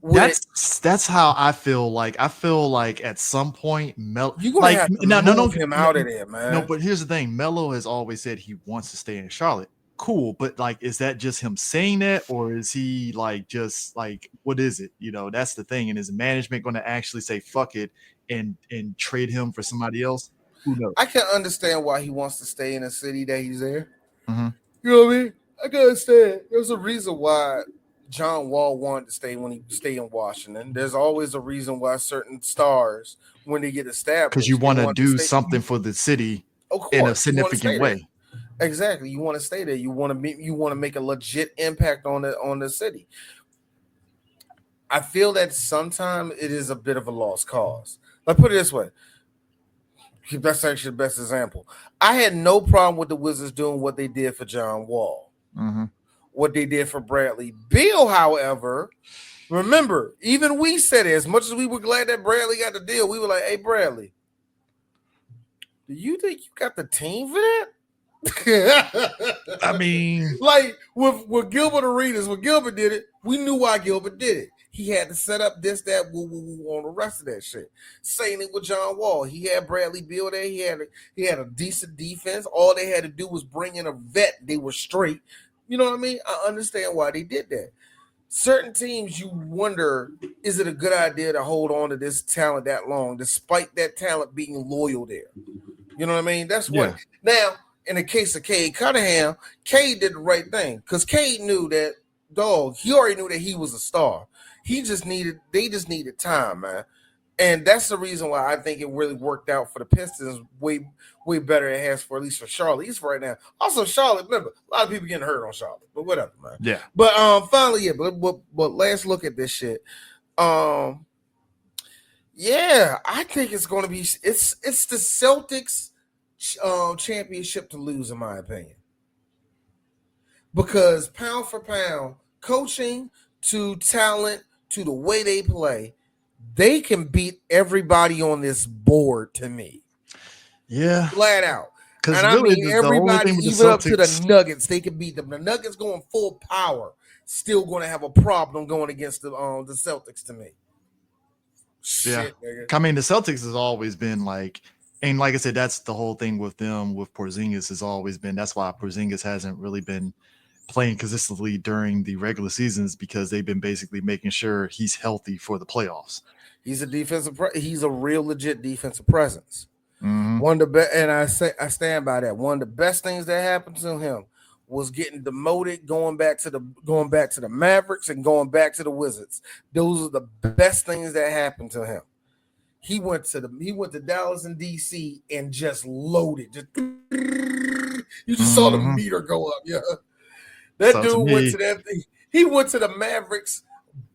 That's how I feel like. I feel like at some point, Melo, you're gonna have to move him out of there, man. No, but here's the thing: Melo has always said he wants to stay in Charlotte. Cool, but like, is that just him saying that, or is he like just like what is it? That's the thing. And is management going to actually say fuck it and trade him for somebody else? Who knows? I can understand why he wants to stay in the city that he's there. Mm-hmm. You know what I mean? I can understand. There's a reason why John Wall wanted to stay when he stayed in Washington. There's always a reason why certain stars, when they get established, because you want to do something for the city in a significant way. Exactly. You want to stay there. You want to make a legit impact on the city. I feel that sometimes it is a bit of a lost cause. Let's put it this way. That's actually the best example. I had no problem with the Wizards doing what they did for John Wall. Mm-hmm. What they did for Bradley Beal, however, remember, even we said it, as much as we were glad that Bradley got the deal, we were like, hey, Bradley, do you think you got the team for that? I mean, like with Gilbert Arenas, when Gilbert did it, we knew why Gilbert did it. He had to set up this, that, on the rest of that shit. Same thing with John Wall. He had Bradley Beal there. He had a decent defense. All they had to do was bring in a vet. They were straight. You know what I mean? I understand why they did that. Certain teams, you wonder, is it a good idea to hold on to this talent that long, despite that talent being loyal there? You know what I mean? That's what. Yeah. Now, in the case of Cade Cunningham, Cade did the right thing because Cade knew that, he already knew that he was a star. They just needed time, man. And that's the reason why I think it really worked out for the Pistons way better than it has for, at least for Charlotte, at least for right now. Also, Charlotte, remember, a lot of people getting hurt on Charlotte, but whatever, man. Yeah. But finally, but let's look at this shit. Yeah, I think it's going to be it's the Celtics championship to lose, in my opinion, because pound for pound, coaching to talent to the way they play, they can beat everybody on this board to me. Yeah, flat out. Because And really, I mean, everybody, even Celtics, up to the Nuggets, they can beat them. The Nuggets going full power, still going to have a problem going against the Celtics to me. Yeah, nigga. I mean, the Celtics has always been like, and like I said, that's the whole thing with them, with Porzingis has always been. That's why Porzingis hasn't really been playing consistently during the regular seasons, because they've been basically making sure he's healthy for the playoffs. He's a real legit defensive presence. Mm-hmm. One of the best, and I stand by that. One of the best things that happened to him was getting demoted, going back to the Mavericks and going back to the Wizards. Those are the best things that happened to him. He went to Dallas and DC and just loaded. You just saw the meter go up. Yeah, that dude went to that thing. He went to the Mavericks,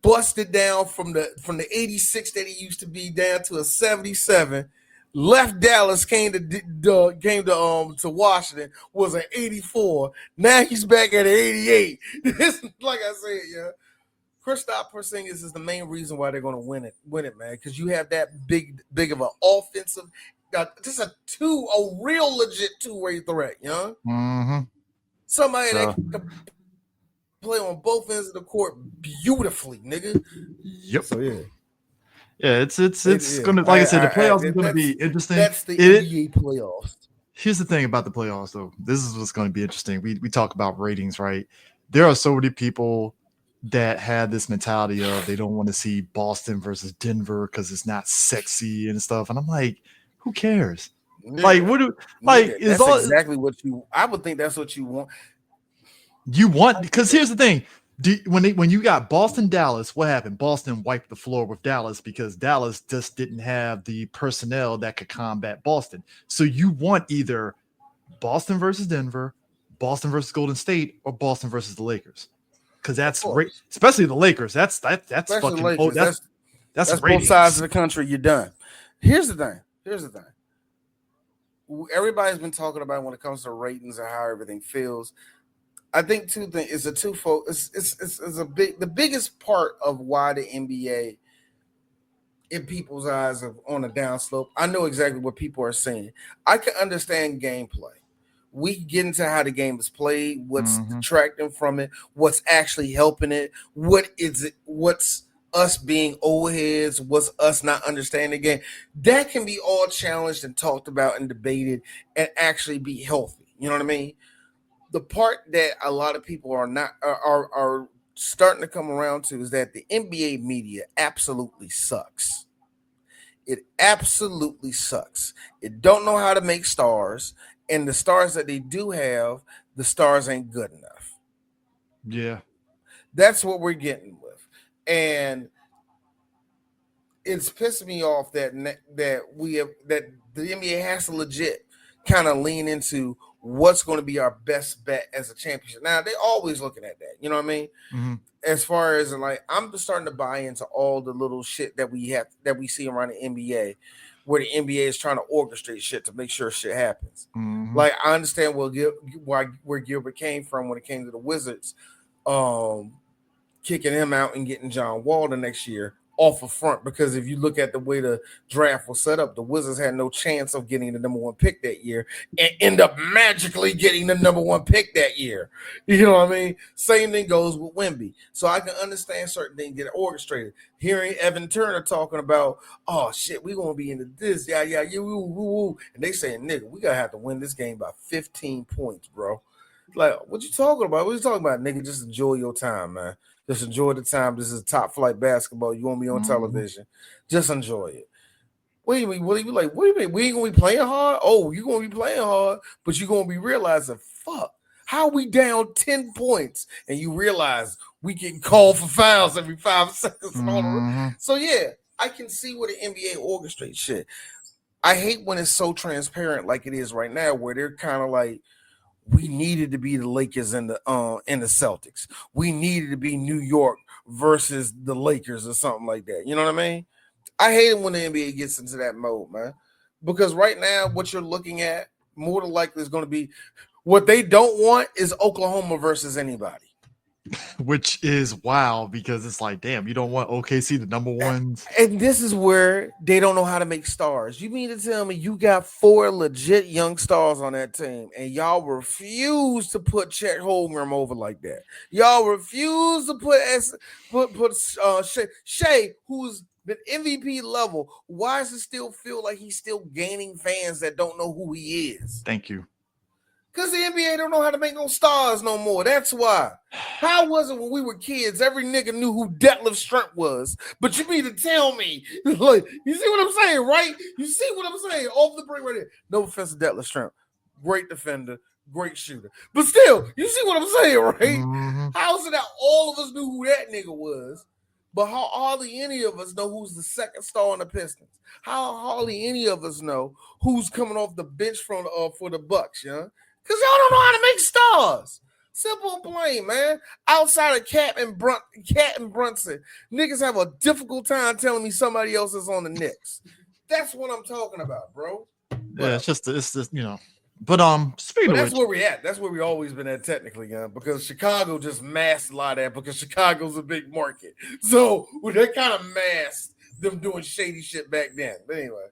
busted down from the 86 that he used to be down to a 77. Left Dallas, came to Washington, was an 84. Now he's back at an 88. Like I said, yeah. Kristaps Porzingis is the main reason why they're going to win it, man. Because you have that big of an offensive, just a real legit two-way threat, you know. Mm-hmm. Somebody that can play on both ends of the court beautifully, nigga. Yep. So yeah. Yeah, it's gonna, like I said, the playoffs are gonna be interesting. That's the NBA playoffs. Here's the thing about the playoffs, though. This is what's going to be interesting. We talk about ratings, right? There are so many people that have this mentality of they don't want to see Boston versus Denver because it's not sexy and stuff. And I'm like, who cares? Like, what do like Nigga, is that's all exactly what you. I would think that's what you want. you want? Because here's the thing. When you got Boston, Dallas, what happened? Boston wiped the floor with Dallas because Dallas just didn't have the personnel that could combat Boston. So you want either Boston versus Denver, Boston versus Golden State, or Boston versus the Lakers. Because that's especially the Lakers. That's Especially fucking Lakers. that's both sides of the country. You're done. Here's the thing. Everybody's been talking about when it comes to ratings and how everything feels. I think two things is a twofold. It's the biggest part of why the NBA, in people's eyes, are on a downslope. I know exactly what people are saying. I can understand gameplay. We can get into how the game is played, what's detracting from it, what's actually helping it, what's us being old heads, what's us not understanding the game. That can be all challenged and talked about and debated and actually be healthy. You know what I mean? The part that a lot of people are starting to come around to is that the NBA media absolutely sucks. It absolutely sucks. It don't know how to make stars, and the stars that they do have, the stars ain't good enough. Yeah. That's what we're getting with. And it's pissing me off that the NBA has to legit kind of lean into what's going to be our best bet as a championship. Now they're always looking at that, you know what I mean? Mm-hmm. As far as like, I'm starting to buy into all the little shit that we see around the NBA, where the NBA is trying to orchestrate shit to make sure shit happens. Mm-hmm. Like, I understand where Gilbert came from when it came to the Wizards, kicking him out and getting John Wall the next year off of front, because if you look at the way the draft was set up, the Wizards had no chance of getting the number one pick that year and end up magically getting the number one pick that year. You know what I mean? Same thing goes with Wemby. So I can understand certain things get orchestrated. Hearing Evan Turner talking about, oh shit, we're gonna be into this, yeah, woo, woo, woo. And they saying, nigga, we gotta have to win this game by 15 points, bro. Like, what you talking about? What you talking about, nigga? Just enjoy your time, man. Just enjoy the time. This is top flight basketball. You want me on television? Just enjoy it. What do you mean? What do you like? What do you mean? We ain't gonna be playing hard? Oh, you gonna be playing hard, but you gonna be realizing, fuck, how we down 10 points, and you realize we getting called for fouls every 5 seconds. So yeah, I can see where the NBA orchestrates shit. I hate when it's so transparent, like it is right now, where they're kind of like, we needed to be the Lakers and the Celtics. We needed to be New York versus the Lakers or something like that. You know what I mean? I hate it when the NBA gets into that mode, man. Because right now, what you're looking at, more than likely is going to be, what they don't want is Oklahoma versus anybody. Which is wild, because it's like, damn, you don't want OKC, the number ones. And this is where they don't know how to make stars. You mean to tell me you got 4 legit young stars on that team, and y'all refuse to put Chet Holmgren over like that? Y'all refuse to put Shea, who's been MVP level. Why does it still feel like he's still gaining fans that don't know who he is? Thank you. Because the NBA don't know how to make no stars no more. That's why. How was it when we were kids? Every nigga knew who Detlef Schrempf was. But you mean to tell me, like, you see what I'm saying, right? You see what I'm saying? Off the break right there. No offense to Detlef Schrempf. Great defender, great shooter. But still, you see what I'm saying, right? How is it that all of us knew who that nigga was, but how hardly any of us know who's the second star on the Pistons? How hardly any of us know who's coming off the bench for the Bucks, you know? Because y'all don't know how to make stars. Simple and plain, man. Outside of Cat and Brunson, niggas have a difficult time telling me somebody else is on the Knicks. That's what I'm talking about, bro. Yeah, it's just you know. But speaking of that's which, where we at. That's where we always been at technically, because Chicago just masked a lot of that, because Chicago's a big market. So they kind of masked them doing shady shit back then. But anyway.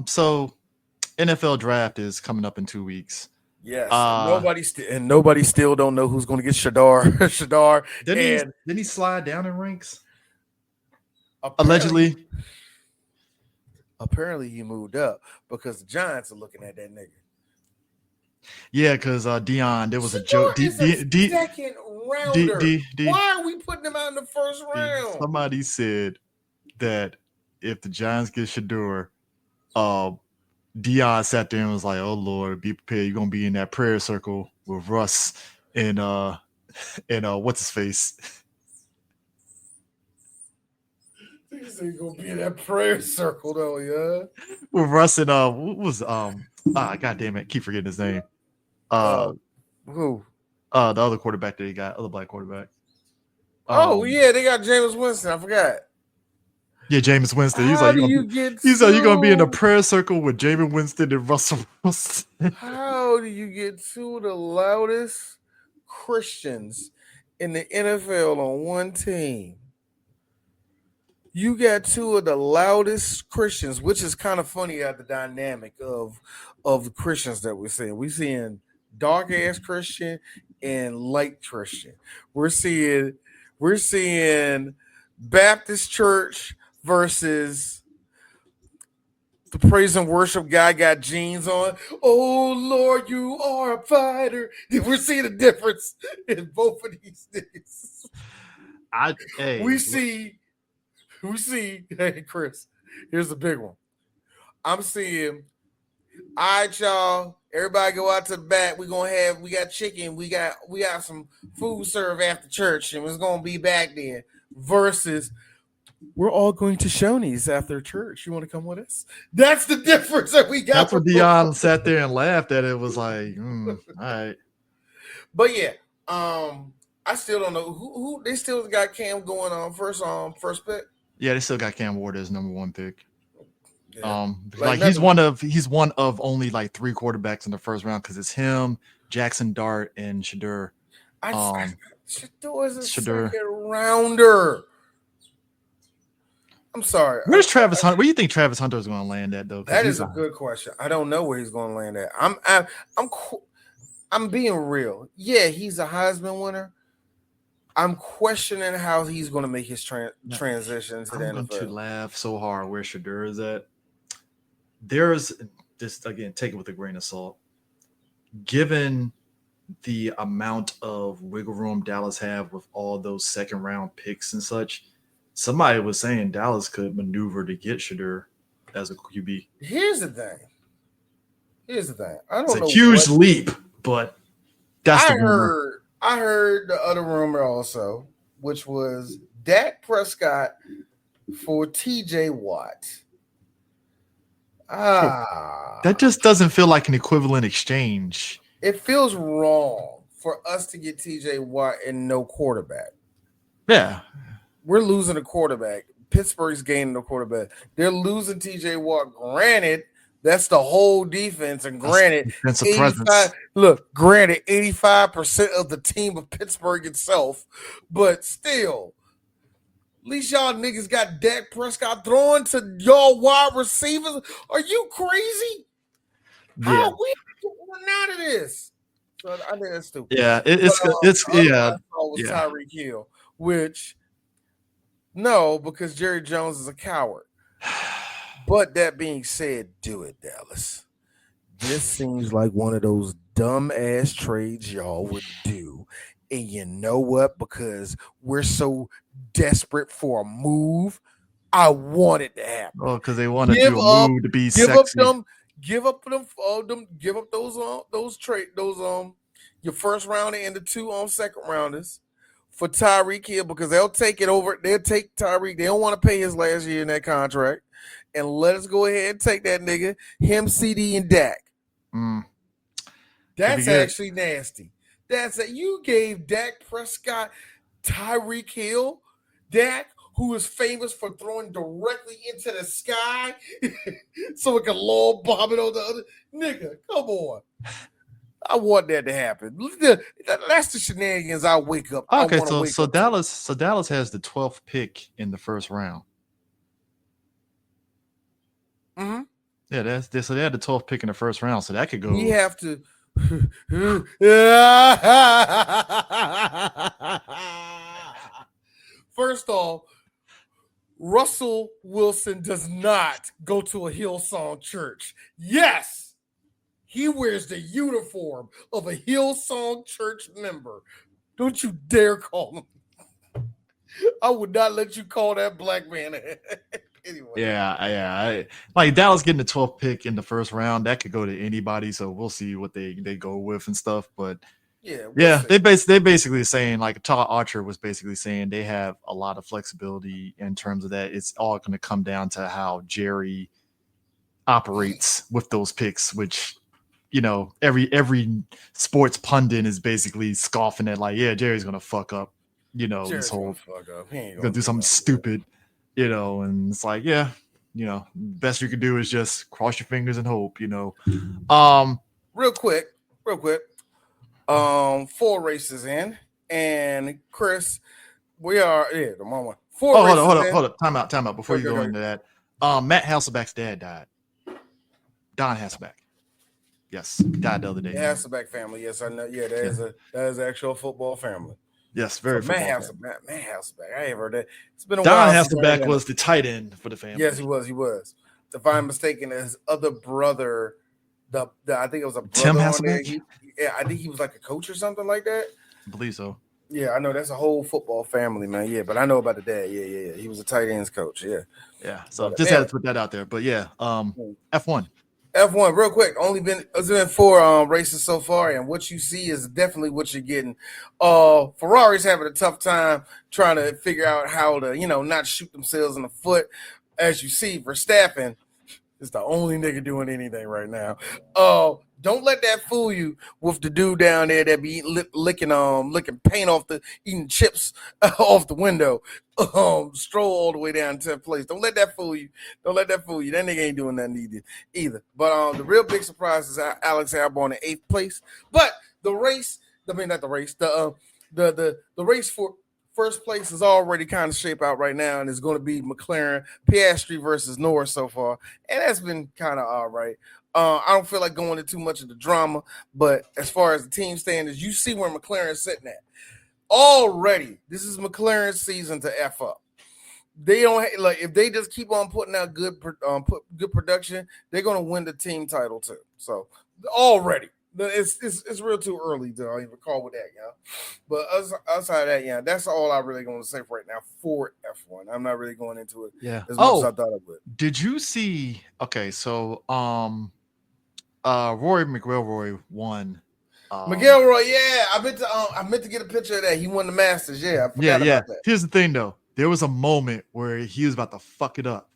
So NFL draft is coming up in 2 weeks. Yes, nobody still don't know who's going to get Shadar. Didn't he slide down in ranks? Allegedly. Apparently, he moved up because the Giants are looking at that nigga. Yeah, because Dion, there was Shadar a joke. Second rounder. Why are we putting him out in the first round? Somebody said that if the Giants get Shador, Dion sat there and was like, "Oh Lord, be prepared. You're gonna be in that prayer circle with Russ and what's his face." He's gonna be in that prayer circle though, yeah. With Russ and what was god damn it, keep forgetting his name. Who? The other quarterback that he got, other black quarterback. Yeah, they got Jameis Winston. I forgot. Yeah, Jameis Winston. He's How like, do you're gonna be in a prayer circle with Jameis Winston and Russell Wilson. How do you get two of the loudest Christians in the NFL on one team? You got two of the loudest Christians, which is kind of funny at the dynamic of the Christians that we're seeing. We're seeing dark ass Christian and light Christian. We're seeing Baptist church versus the praise and worship guy got jeans on. Oh Lord, you are a fighter. We're seeing a difference in both of these things. We see, hey Chris, here's the big one. I'm seeing, all right, y'all. Everybody go out to the back. We got chicken. We got some food served after church, and it's gonna be back there. Versus, we're all going to Shoney's after church. You want to come with us? That's the difference that we got. That's what Dion sat there and laughed at. It was like, all right. But yeah, I still don't know who they still got Cam going on first pick. Yeah, they still got Cam Ward as number 1 pick. Yeah. He's one of only like 3 quarterbacks in the first round because it's him, Jackson Dart, and Shedeur. Shedeur is a second rounder. I'm sorry. Where's Travis Hunter? Where do you think Travis Hunter is going to land at though? That is a good question. I don't know where he's going to land at. I'm being real. Yeah, he's a Heisman winner. I'm questioning how he's going to make his transition to the NFL. I'm going to laugh so hard where Shedeur is at. There's just, again, take it with a grain of salt. Given the amount of wiggle room Dallas have with all those second round picks and such, somebody was saying Dallas could maneuver to get Shedeur as a QB. Here's the thing. I don't know. It's a huge leap, but that's the rumor. I heard the other rumor also, which was Dak Prescott for TJ Watt. That just doesn't feel like an equivalent exchange. It feels wrong for us to get TJ Watt and no quarterback. Yeah. We're losing a quarterback. Pittsburgh's gaining a quarterback. They're losing TJ Watt. Granted, that's the whole defense. And granted, 85% of the team of Pittsburgh itself. But still, at least y'all niggas got Dak Prescott throwing to y'all wide receivers. Are you crazy? Yeah. How we going out of this? So I think that's stupid. Yeah, it's Tyreek Hill, which no, because Jerry Jones is a coward. But that being said, do it, Dallas. This seems like one of those dumb ass trades y'all would do. And you know what? Because we're so desperate for a move, I want it to happen. Oh, because they want to do a move to be sexy. Give up those your first rounder and the 2 second rounders for Tyreek Hill, because they'll take it over. They'll take Tyreek. They don't want to pay his last year in that contract. And let us go ahead and take that nigga, him, CD, and Dak. That's actually nasty. You gave Dak Prescott Tyreek Hill, Dak, who is famous for throwing directly into the sky so it can low bomb it on the other. Nigga, come on. I want that to happen. That's the shenanigans I wake up. Okay, so Dallas has the 12th pick in the first round. Mm-hmm. Yeah, so they had the 12th pick in the first round, so that could go. We have to. First off, Russell Wilson does not go to a Hillsong church. Yes, he wears the uniform of a Hillsong church member. Don't you dare call him. I would not let you call that black man. Anyway. Yeah. Like Dallas getting the 12th pick in the first round, that could go to anybody. So we'll see what they go with and stuff. But we'll see. they basically saying, like Todd Archer was basically saying, they have a lot of flexibility in terms of that. It's all going to come down to how Jerry operates with those picks, which, you know, every sports pundit is basically scoffing at, like, yeah, Jerry's going to fuck up, you know, Jerry's this whole gonna fuck up. He ain't gonna do something stupid, you know, and it's like, yeah, you know, best you can do is just cross your fingers and hope, you know. Real quick. 4 races in, and Chris, we are the moment. 4 races in. Hold up, time out before you go into that. Matt Hasselbeck's dad died. Don Hasselbeck. Yes, died the other day. The Hasselbeck family, yes, I know. Yeah, that is an actual football family. Yes, very Matt football. Matt Hasselbeck. I ain't heard that. It's been a Don while. Hasselbeck was the tight end for the family. Yes, he was. If I'm mistaken, his other brother, I think it was a brother Tim on Hasselbeck? there. I think he was like a coach or something like that. I believe so. Yeah, I know that's a whole football family, man. Yeah, but I know about the dad. Yeah. He was a tight ends coach. Yeah. So just had to put that out there. But yeah, F1. F1, real quick. It's been 4 races so far, and what you see is definitely what you're getting. Ferrari's having a tough time trying to figure out how to, not shoot themselves in the foot. As you see, Verstappen is the only nigga doing anything right now. Don't let that fool you with the dude down there that be licking paint eating chips off the window. Stroll all the way down to 10th place. Don't let that fool you. That nigga ain't doing nothing either. But the real big surprise is Alex Albon in 8th place. But the race for first place is already kind of shaped out right now, and it's going to be McLaren, Piastri versus Norris so far, and that's been kind of all right. I don't feel like going into too much of the drama, but as far as the team standings, you see where McLaren's sitting at. Already, this is McLaren's season to F up. They don't if they just keep on putting out good production, they're going to win the team title too. So already. It's real too early to even call with that, But outside of that, that's all I really going to say for right now for F1. I'm not really going into it as much as I thought I would. Did you see? Okay, so Rory McIlroy won. McIlroy, I meant to get a picture of that. He won the Masters. Yeah, I forgot about that. Here's the thing, though. There was a moment where he was about to fuck it up,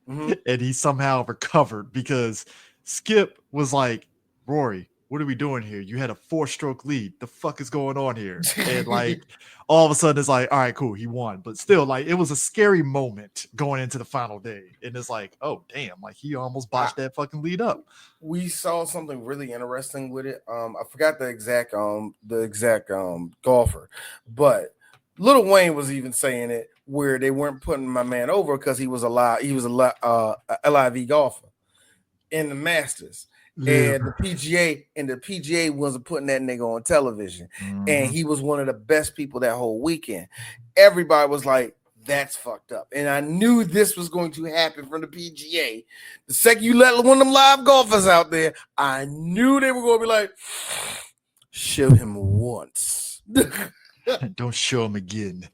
and he somehow recovered because Skip was like, Rory, what are we doing here? You had a 4-stroke lead. The fuck is going on here? And all of a sudden it's like, all right, cool, he won. But still, it was a scary moment going into the final day. And it's like, oh damn, he almost botched that fucking lead up. We saw something really interesting with it. I forgot the exact golfer, but Lil Wayne was even saying it where they weren't putting my man over because he was a LIV golfer in the Masters. And the PGA wasn't putting that nigga on television. And he was one of the best people that whole weekend. Everybody was like, that's fucked up. And I knew this was going to happen from the PGA. The second you let one of them live golfers out there, I knew they were going to be like, show him once. Don't show him again.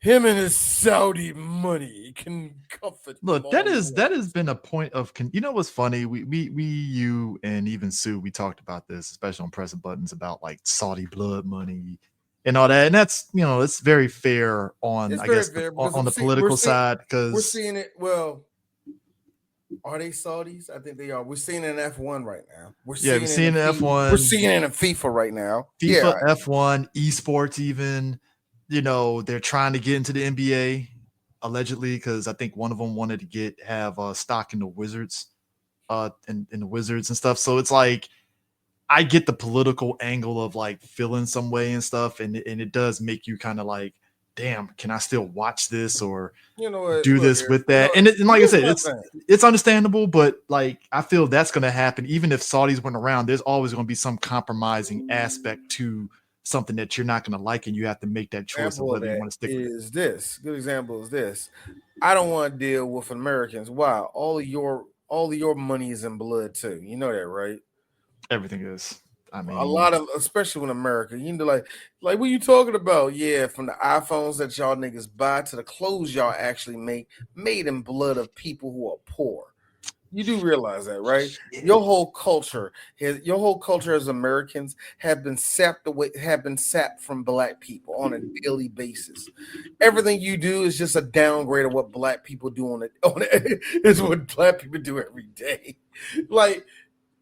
Him and his Saudi money can comfort. Look, that has been a point of. You know what's funny? You and even Sue, we talked about this, especially on Pressing Buttons, about Saudi blood money and all that. And that's it's very fair on on the political side because we're seeing it. Well, are they Saudis? I think they are. We're seeing it in F1 right now. We're seeing it in F1. We're seeing it in FIFA right now. FIFA, F1, esports, even. They're trying to get into the NBA allegedly because I think one of them wanted to have stock in the Wizards, in the Wizards and stuff. So it's I get the political angle of feeling some way and stuff, and it does make you kind of damn, can I still watch this or do this with that? And like I said, it's understandable, but I feel that's going to happen even if Saudis weren't around. There's always going to be some compromising aspect to something that you're not going to like, and you have to make that choice of whether you want to stick with it. Good example is this. I don't want to deal with Americans. Why? All of your money is in blood too. You know that, right? Everything is. I A mean, lot of, especially in America, you know, like what you talking about? Yeah, from the iPhones that y'all niggas buy to the clothes y'all actually make, made in blood of people who are poor. You do realize that, right? Your whole culture as Americans have been sapped from black people on a daily basis. Everything you do is just a downgrade of what black people do on it. Is what black people do every day. Like,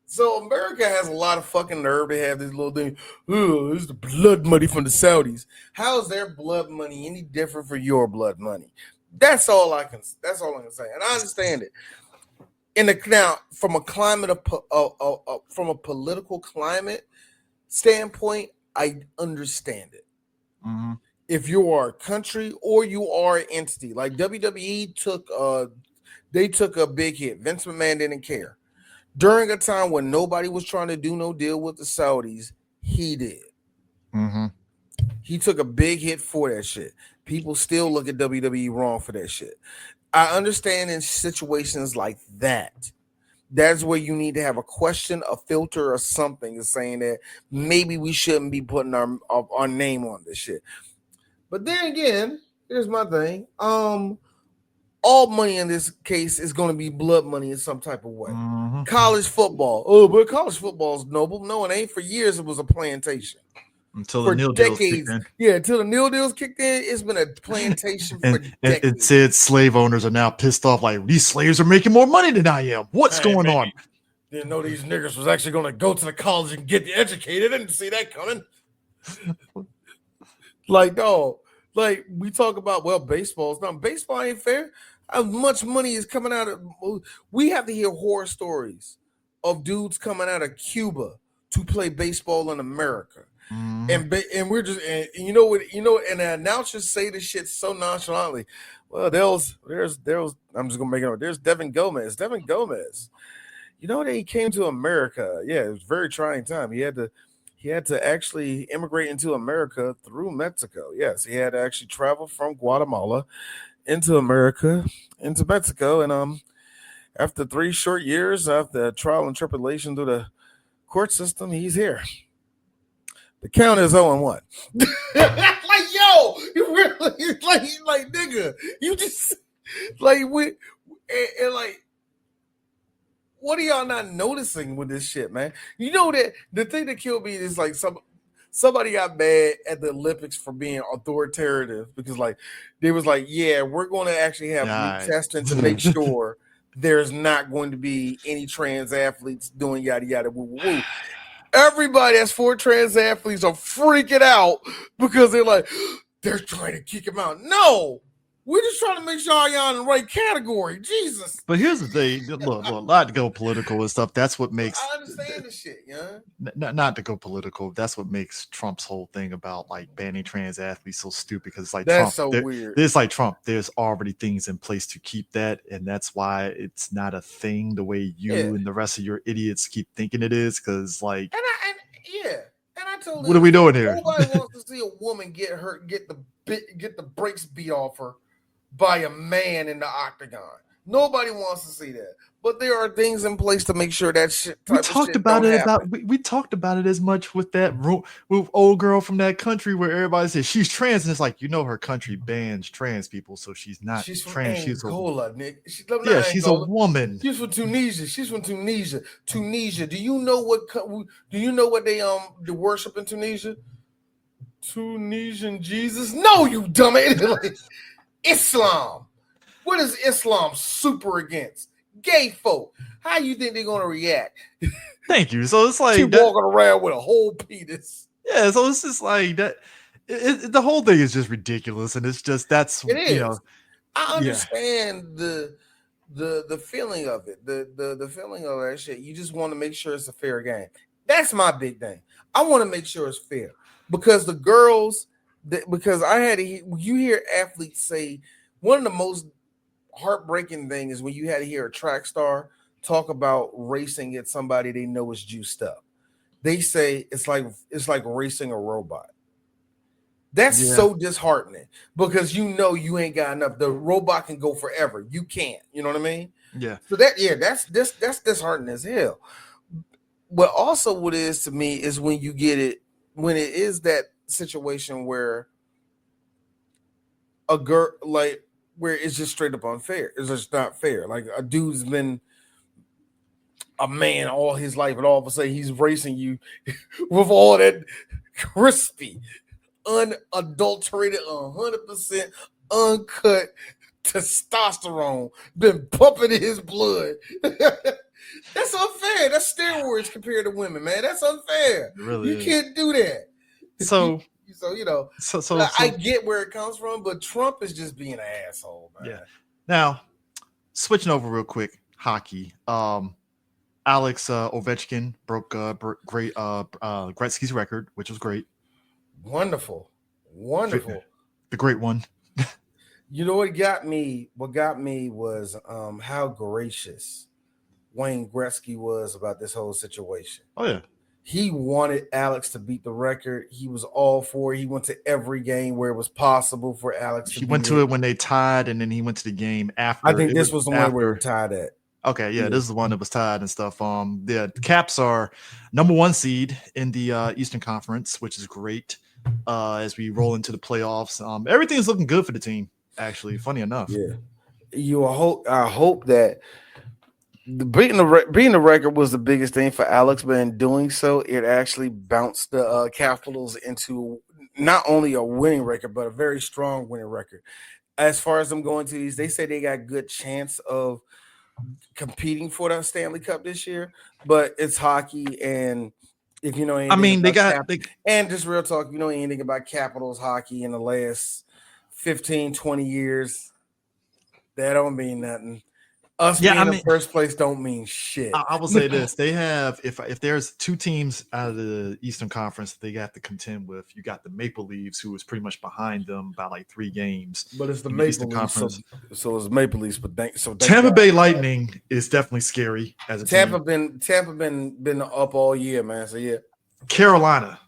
so America has a lot of fucking nerve to have this little thing. Oh, this is the blood money from the Saudis. How is their blood money any different from your blood money? That's all I can say, and I understand it. Now, from a from a political climate standpoint, I understand it. mm-hmm. If you are a country or you are an entity, like WWE they took a big hit. Vince McMahon didn't care. During a time when nobody was trying to do no deal with the Saudis, he did. Mm-hmm. He took a big hit for that shit. People still look at WWE wrong for that shit. I understand in situations like that. That's where you need to have a question, a filter, or something is saying that maybe we shouldn't be putting our name on this shit. But then again, here's my thing. All money in this case is going to be blood money in some type of way. Mm-hmm. College football. Oh, but college football is noble. No, it ain't. For years, it was a plantation. Until For the nil deals decades. kicked in. Yeah, until the nil deals kicked in, it's been a plantation for decades. And said slave owners are now pissed off, like, these slaves are making more money than I am. What's going on? Didn't know these niggers was actually going to go to the college and get educated. Didn't see that coming. Like, no. Like, we talk about, well, baseball ain't fair. How much money is coming out of, we have to hear horror stories of dudes coming out of Cuba to play baseball in America. Mm-hmm. And we're just, and you know, and the announcers say this shit so nonchalantly. Well, there's I'm just gonna make it up. There's Devin Gomez. You know that he came to America. Yeah, it was a very trying time. He had to actually immigrate into America through Mexico. Yes, he had to actually travel from Guatemala into America, into Mexico. And after 3 short years, after trial and tribulation through the court system, he's here. The count is 0-1. Like, yo, you really, like, nigga, you just, like, and like, what are y'all not noticing with this shit, man? You know that the thing that killed me is like somebody got mad at the Olympics for being authoritative because like they was like, yeah, we're going to actually have testing to make sure there's not going to be any trans athletes doing yada yada woo woo woo. Everybody that's for trans athletes are freaking out because they're like, they're trying to kick him out. No. We're just trying to make sure y'all in the right category. Jesus. But here's the thing. Look, not to go political and stuff. That's what makes. I understand the shit, yeah. Not to go political. That's what makes Trump's whole thing about like banning trans athletes so stupid because it's like that's Trump. So weird. There's like Trump. There's already things in place to keep that, and that's why it's not a thing the way you and the rest of your idiots keep thinking it is. Because like, and I told what are we doing here? Nobody wants to see a woman get hurt, get the brakes beat off her by a man in the octagon. Nobody wants to see that. But there are things in place to make sure that shit. We talked about it we talked about it as much with that with old girl from that country where everybody says she's trans, and it's like, you know, her country bans trans people, so she's not she's trans. She's Angola, Nick. She's a woman. She's from Tunisia. Tunisia. Do you know what they worship in Tunisia? Tunisian Jesus? No, you dumbass. Islam. What is Islam super against? Gay folk. How you think they're gonna react? Thank you. So it's like she walking around with a whole penis. Yeah, so it's just like that. The whole thing is just ridiculous, and it's just it is. You know, I understand the feeling of it, the feeling of that shit. You just want to make sure it's a fair game. That's my big thing. I want to make sure it's fair because the girls. Because you hear athletes say one of the most heartbreaking things is when you had to hear a track star talk about racing at somebody they know is juiced up. They say it's like racing a robot. That's so disheartening because you ain't got enough. The robot can go forever. You can't. You know what I mean? Yeah. So that's disheartening as hell. what also what it is to me is when you get it, when it is that situation where a girl, like, where it's just straight up unfair. It's just not fair. Like, a dude's been a man all his life, and all of a sudden he's racing you with all that crispy, unadulterated, 100% uncut testosterone been pumping in his blood. That's unfair. That's steroids compared to women, man. That's unfair. It really You is. can't do that. So I get where it comes from, but Trump is just being an asshole, man. Yeah. Now, switching over real quick, hockey. Alex Ovechkin broke great Gretzky's record, which was great. Wonderful. The great one. You know what got me? What got me was how gracious Wayne Gretzky was about this whole situation. Oh yeah. He wanted Alex to beat the record. He was all for it. He went to every game where it was possible for Alex to He went to it when they tied, and then he went to the game after. I think this was the one where we tied at. Okay, yeah, this is the one that was tied and stuff. The Caps are number 1 seed in the Eastern Conference, which is great. As we roll into the playoffs, everything's looking good for the team. Actually, funny enough. Yeah, I hope that beating the record was the biggest thing for Alex, but in doing so, it actually bounced the Capitals into not only a winning record, but a very strong winning record. As far as them going to these, they say they got good chance of competing for that Stanley Cup this year, but it's hockey, and if you know anything, and just real talk, you know anything about Capitals hockey in the last 15, 20 years, that don't mean nothing. Us being in first place don't mean shit. I will say this: they have, if there's 2 teams out of the Eastern Conference they got to contend with, you got the Maple Leafs, who is pretty much behind them by like 3 games. But it's the Maple Leafs, so it's Maple Leafs. But Tampa Bay Lightning is definitely scary as a team. Tampa been up all year, man. So yeah, Carolina.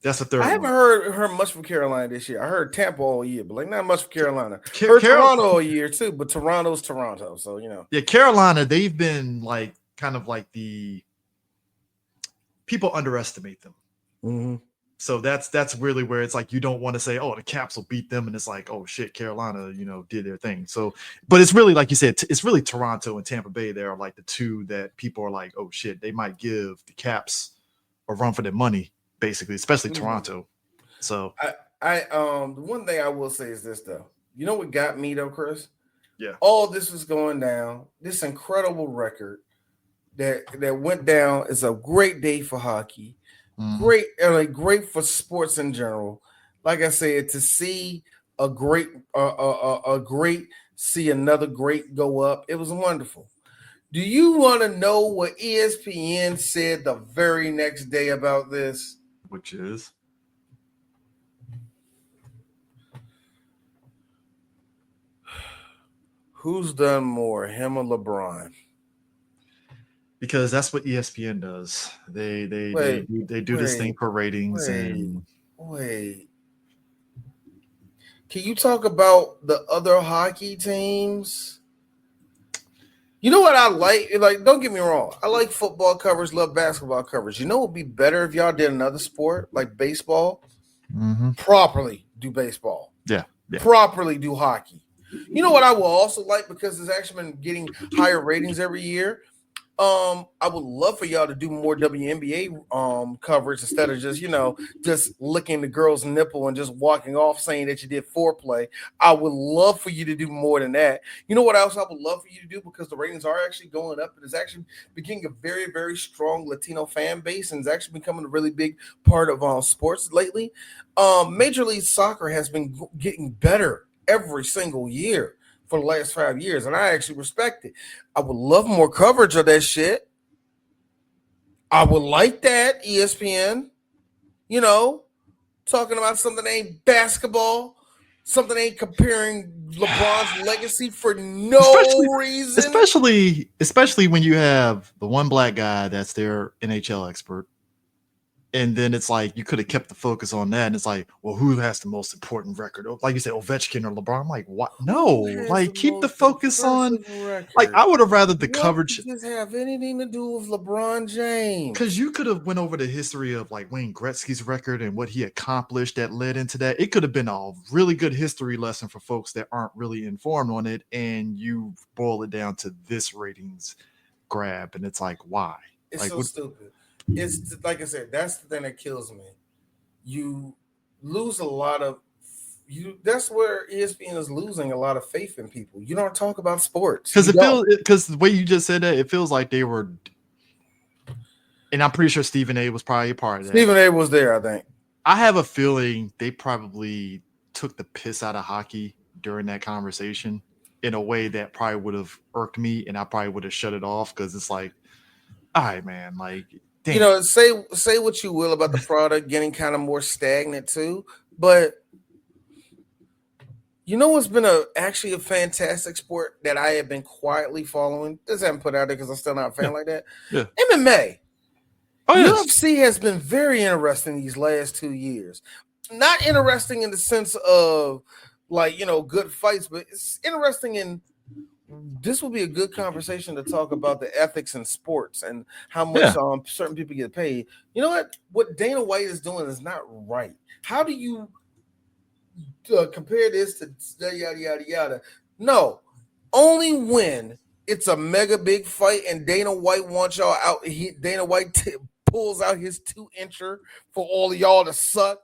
That's the third. I haven't heard much from Carolina this year. I heard Tampa all year, but like not much from Carolina. Heard Toronto all year too, but Toronto's Toronto, so you know. Yeah, Carolina, they've been like kind of like the people underestimate them. Mm-hmm. So that's really where it's like you don't want to say, oh, the Caps will beat them, and it's like, oh shit, Carolina, did their thing. So, but it's really like you said, it's really Toronto and Tampa Bay. They're like the 2 that people are like, oh shit, they might give the Caps a run for their money. Basically, especially Toronto. So I the one thing I will say is this though. You know what got me though, Chris? Yeah. All this was going down. This incredible record that went down is a great day for hockey. Great for sports in general. Like I said, to see a great see another great go up, it was wonderful. Do you want to know what ESPN said the very next day about this? Which is? Who's done more, him or LeBron? Because that's what ESPN does. They do this thing for ratings. Wait. Can you talk about the other hockey teams? You know what I like? Like, don't get me wrong. I like football coverage, love basketball coverage. You know what would be better if y'all did another sport like baseball? Mm-hmm. Properly do baseball. Yeah. Properly do hockey. You know what I will also like, because it's actually been getting higher ratings every year? I would love for y'all to do more WNBA coverage instead of just licking the girl's nipple and just walking off saying that you did foreplay. I would love for you to do more than that. You know what else I would love for you to do, because the ratings are actually going up, and it's actually becoming a very, very strong Latino fan base, and it's actually becoming a really big part of sports lately. Major League Soccer has been getting better every single year for the last 5 years, and I actually respect it. I would love more coverage of that shit. I would like that, ESPN. Talking about something that ain't basketball, something that ain't comparing LeBron's legacy for no reason. Especially when you have the one black guy that's their NHL expert. And then it's like you could have kept the focus on that, and it's like, well, who has the most important record? Like you said, Ovechkin or LeBron. I'm like, what? No, like keep the focus on. Like I would have rather the coverage. Does this have anything to do with LeBron James? Because you could have went over the history of like Wayne Gretzky's record and what he accomplished that led into that. It could have been a really good history lesson for folks that aren't really informed on it, and you boil it down to this ratings grab, and it's like, why? It's like, so stupid. It's like I said, that's the thing that kills me. You lose a lot of you. That's where ESPN is losing a lot of faith in people. You don't talk about sports because the way you just said that, it feels like they were. And I'm pretty sure Stephen A was probably a part of that. Stephen A was there, I think. I have a feeling they probably took the piss out of hockey during that conversation in a way that probably would have irked me, and I probably would have shut it off because it's like, all right, man, like. Damn. You know, say what you will about the product getting kind of more stagnant too, but you know what's been actually a fantastic sport that I have been quietly following? This haven't put out there because I'm still not a fan like that. Yeah. MMA. Oh, yes. UFC has been very interesting these last 2 years. Not interesting in the sense of like, you know, good fights, but it's interesting in this will be a good conversation to talk about the ethics in sports and how much certain people get paid. You know what? What Dana White is doing is not right. How do you compare this to yada, yada, yada? No, only when it's a mega big fight and Dana White wants y'all out. Dana White pulls out his 2-incher for all of y'all to suck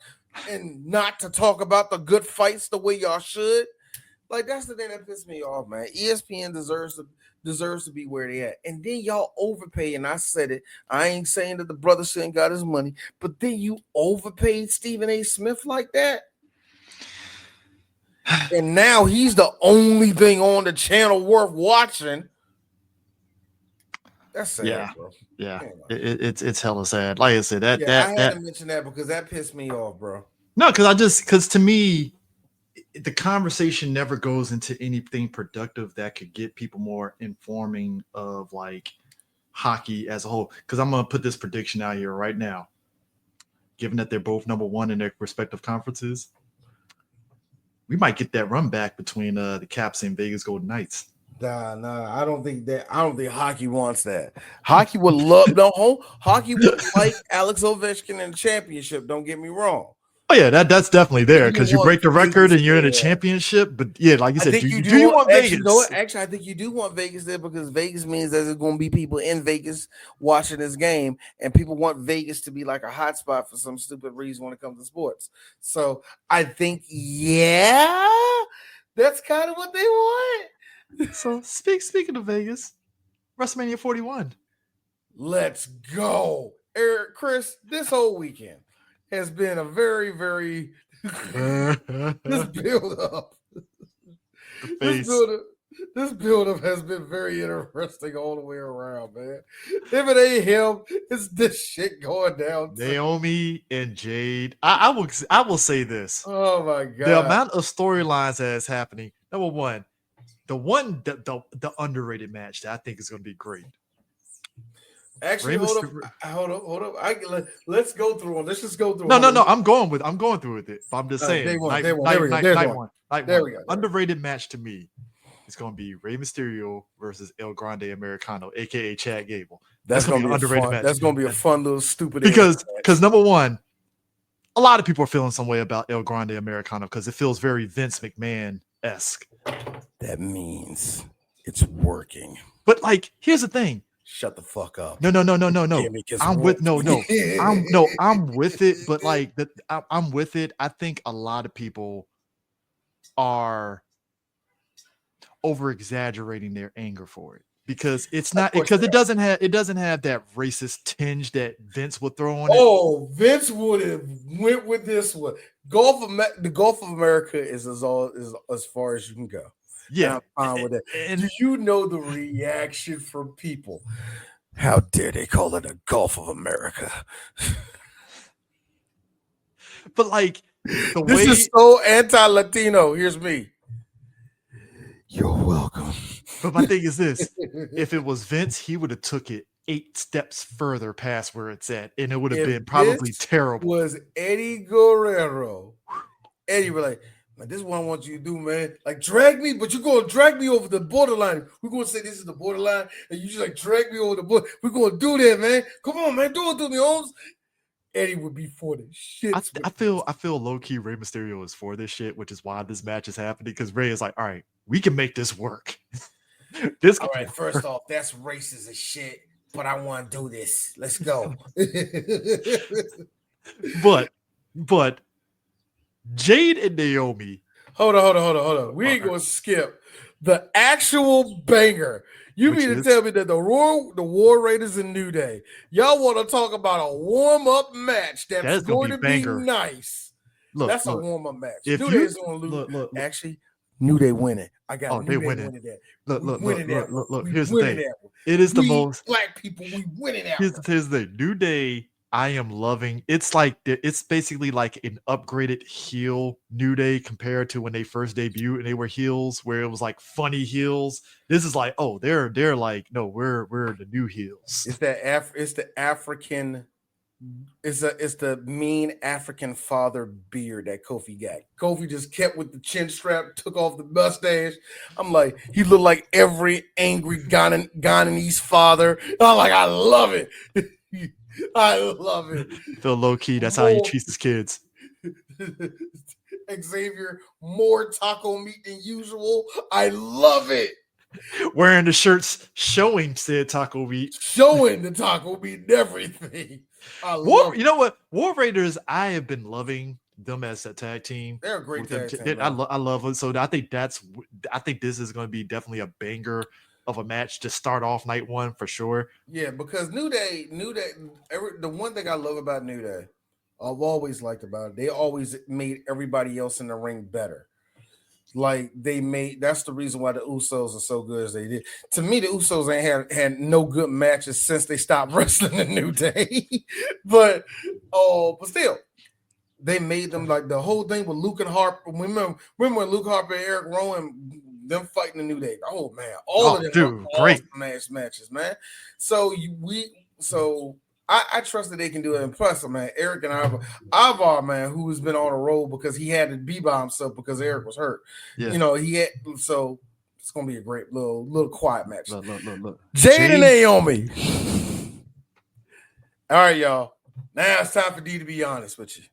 and not to talk about the good fights the way y'all should. Like, that's the thing that pissed me off, man. ESPN deserves to be where they at. And then y'all overpay, and I said it. I ain't saying that the brother shouldn't got his money, but then you overpaid Stephen A. Smith like that. And now he's the only thing on the channel worth watching. That's sad, bro. Yeah. It's hella sad. Like I said, I had to mention that because that pissed me off, bro. No, because to me, the conversation never goes into anything productive that could get people more informing of like hockey as a whole. Because I'm gonna put this prediction out here right now. Given that they're both number one in their respective conferences, we might get that run back between the Caps and Vegas Golden Knights. Nah. I don't think hockey wants that. Hockey would love hockey would like Alex Ovechkin in the championship. Don't get me wrong. Oh yeah, that's definitely there because you break the record and you're in a championship. But yeah, like you said, do you want Vegas? You know what? Actually, I think you do want Vegas there because Vegas means that there's going to be people in Vegas watching this game, and people want Vegas to be like a hot spot for some stupid reason when it comes to sports. So I think, that's kind of what they want. So speaking of Vegas, WrestleMania 41. Let's go, Eric, Chris. This whole weekend has been a very, very this build up. This build up has been very interesting all the way around, man. If it ain't him, it's this shit going down. Naomi and Jade. I will say this. Oh my god. The amount of storylines that is happening. Number one, the underrated match that I think is going to be great. Actually, hold up. Let's go through them. Let's just go through. No. I'm going through with it. But I'm just saying. Night one. There we go. Underrated match to me is going to be Rey Mysterio versus El Grande Americano, aka Chad Gable. That's going to be an underrated match. That's going to be a fun little stupid. Because number one, a lot of people are feeling some way about El Grande Americano because it feels very Vince McMahon-esque. That means it's working. But like, here's the thing. Shut the fuck up. No. I'm with it, but like I'm with it. I think a lot of people are over exaggerating their anger for it because it's not because it doesn't have that racist tinge that Vince would throw on it. Oh, Vince would have went with this one. The Gulf of America is as far as you can go. Yeah, I'm fine with it. And do you know the reaction from people? How dare they call it a Gulf of America? But like, this is so anti-Latino. Here's me. You're welcome. But my thing is this: if it was Vince, he would have took it 8 steps further past where it's at, and it would have If been probably this terrible. was Eddie Guerrero, Eddie was like, man, this is what I want you to do, man. Like, drag me, but you're going to drag me over the borderline. We're going to say this is the borderline, and you just like drag me over the border. We're going to do that, man. Come on, man. Do it to me, Holmes. Eddie would be for the shit. I feel low-key Rey Mysterio is for this shit, which is why this match is happening, because Rey is like, all right, we can make this work. All right, first off, that's racist as shit, but I want to do this. Let's go. but Jade and Naomi. Hold on. We ain't gonna skip the actual banger. You mean to tell me that the War Raiders and New Day, y'all want to talk about a warm-up match that's going to be nice? That's a warm-up match. If New Day's gonna lose. Actually, New Day winning. I got New Day winning that. Look. Here's the thing. It is the most black people. We winning that. Here's the New Day. I am loving. It's basically like an upgraded heel New Day compared to when they first debuted and they were heels, where it was like funny heels. This is like, oh, they're like, no, we're the new heels. It's the African. It's the mean African father beard that Kofi got. Kofi just kept with the chin strap, took off the mustache. I'm like, he looked like every angry Ghanese father. I'm like, I love it. I love it. Feel low key. That's how he treats his kids. Xavier, more taco meat than usual. I love it. Wearing the shirts showing said taco meat. Showing the taco meat and everything. You know what? War Raiders, I have been loving them as a tag team. They're a great tag team. I love them. So I think this is going to be definitely a banger of a match to start off night one for sure. Yeah, because New Day, the one thing I love about New Day, I've always liked about it, they always made everybody else in the ring better. Like that's the reason why the Usos are so good as they did. To me, the Usos ain't had no good matches since they stopped wrestling the New Day. but still, they made them like the whole thing with Luke and Harper. Remember when Luke Harper and Eric Rowan, them fighting the New Day. Oh man, all of them great matches, man. So I trust that they can do it. And plus, man, Eric and Ivar, man, who has been on a roll because he had to be by himself because Eric was hurt. Yeah. So it's gonna be a great little quiet match. Look. Jade and Naomi. All right, y'all. Now it's time for D to be honest with you.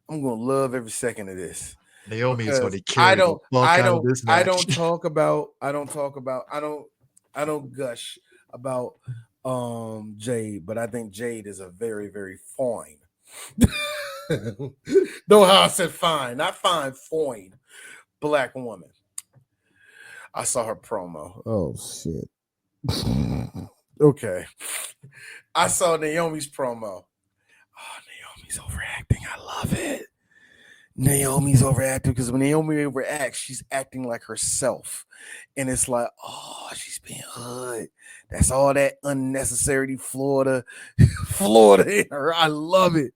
I'm gonna love every second of this. Naomi is going to carry the fuck out of this match. I don't gush about Jade, but I think Jade is a very, very fine. Know how I said fine, not fine, black woman. I saw her promo. Oh shit. Okay. I saw Naomi's promo. Oh, Naomi's overacting. I love it. Naomi's overacting because when Naomi overacts, she's acting like herself. And it's like, oh, she's being hood. That's all that unnecessary Florida in her. I love it.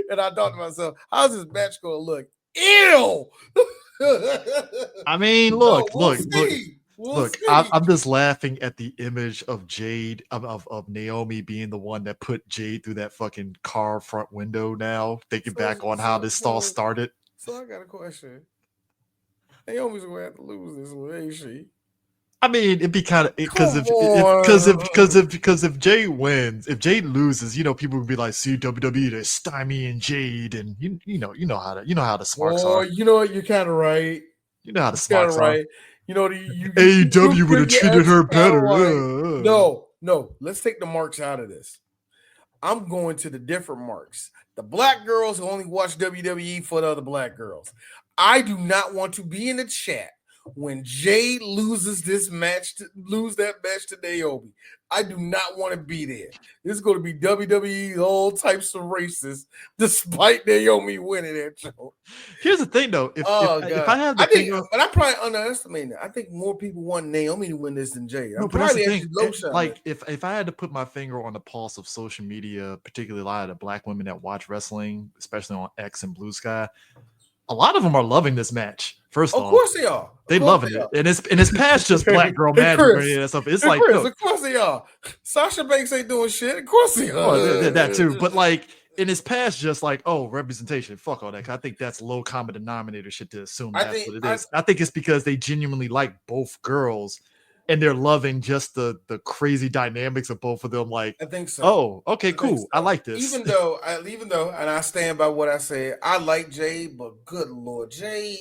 And I thought to myself, how's this match going to look? Ew! I mean, look. I'm just laughing at the image of Jade, of Naomi being the one that put Jade through that fucking car front window now, thinking back on how this all started. So I got a question. Naomi's gonna have to lose this one, ain't she? I mean, it'd be kind of because if Jade wins, if Jade loses, people would be like, "See, WWE, they're stymieing Jade," and you know how the smarts are. You know what? You're kind of right. You know how the smarts are. Right. AEW would have treated her better. Right. No. Let's take the marks out of this. I'm going to the different marks. The black girls who only watch WWE for the other black girls. I do not want to be in the chat when Jade loses that match to Naomi. I do not want to be there. This is going to be WWE, all types of races, despite Naomi winning that show. Here's the thing, though. If I have the thing, but I probably underestimate it. I think more people want Naomi to win this than Jade. No, but that's the thing. Like, if I had to put my finger on the pulse of social media, particularly a lot of the black women that watch wrestling, especially on X and Blue Sky, a lot of them are loving this match First Of off, course they are. they loving it, and it's past just black girl magic or any of that stuff. It's like, Chris, look, of course they are. Sasha Banks ain't doing shit. Of course they are. oh, that too. But like, and it's past just like, oh, representation. Fuck all that. I think that's low common denominator shit to assume that's what it is. I think it's because they genuinely like both girls, and they're loving just the crazy dynamics of both of them. Like, I think so. Oh, okay, cool. So. I like this. Even though, and I stand by what I said, I like Jade, but good Lord, Jade,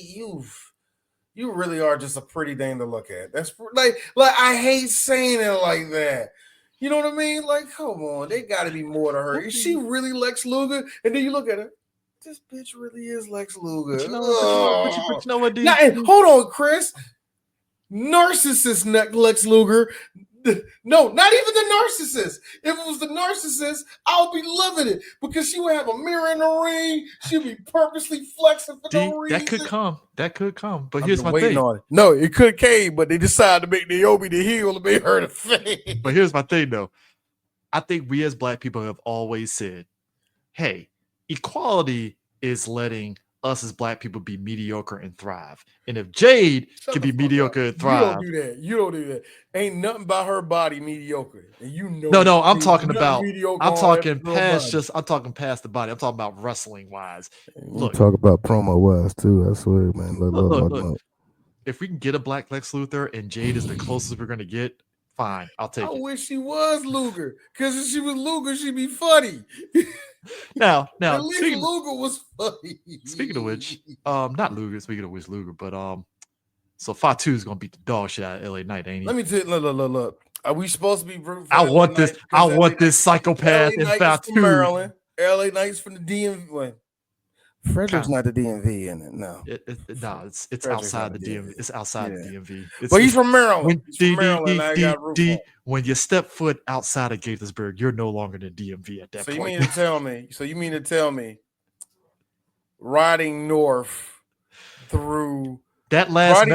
you really are just a pretty thing to look at. That's like I hate saying it like that. You know what I mean? Like, come on, they got to be more to her. Is she really Lex Luger? And then you look at her. This bitch really is Lex Luger. But you know what, dude? Now, hold on, Chris. Narcissist Lex Luger. No, not even the narcissist. If it was the narcissist, I'll be loving it because she would have a mirror in the ring. She'd be purposely flexing for no reason. That could come. But here's my thing. No, it could came, but they decided to make Naomi the heel and make her the face. But here's my thing, though. I think we as black people have always said, hey, equality is letting us as black people be mediocre and thrive. And if Jade can be mediocre and thrive. You don't do that. Ain't nothing about her body mediocre. And you know No, I'm talking past the body. I'm talking about wrestling wise. Look, talk about promo wise too. I swear, man. Look. If we can get a black Lex Luthor and Jade is the closest we're gonna get, fine. I'll take it. I wish she was Luger. Because if she was Luger, she'd be funny. Now, at least Luger was funny. Speaking of which, not Luger. Speaking of which, Luger, but so Fatu is gonna beat the dog shit out of LA Knight, ain't he? Let me tell you, look. Are we supposed to be rooting for I want this psychopath in Fatu. Maryland. LA Knight's from the DMV. Frederick's not the DMV, in it? No. It's outside the DMV. It's outside the DMV. But he's from Maryland. When you step foot outside of Gaithersburg, you're no longer in the DMV at that point. You mean to tell me riding north through that last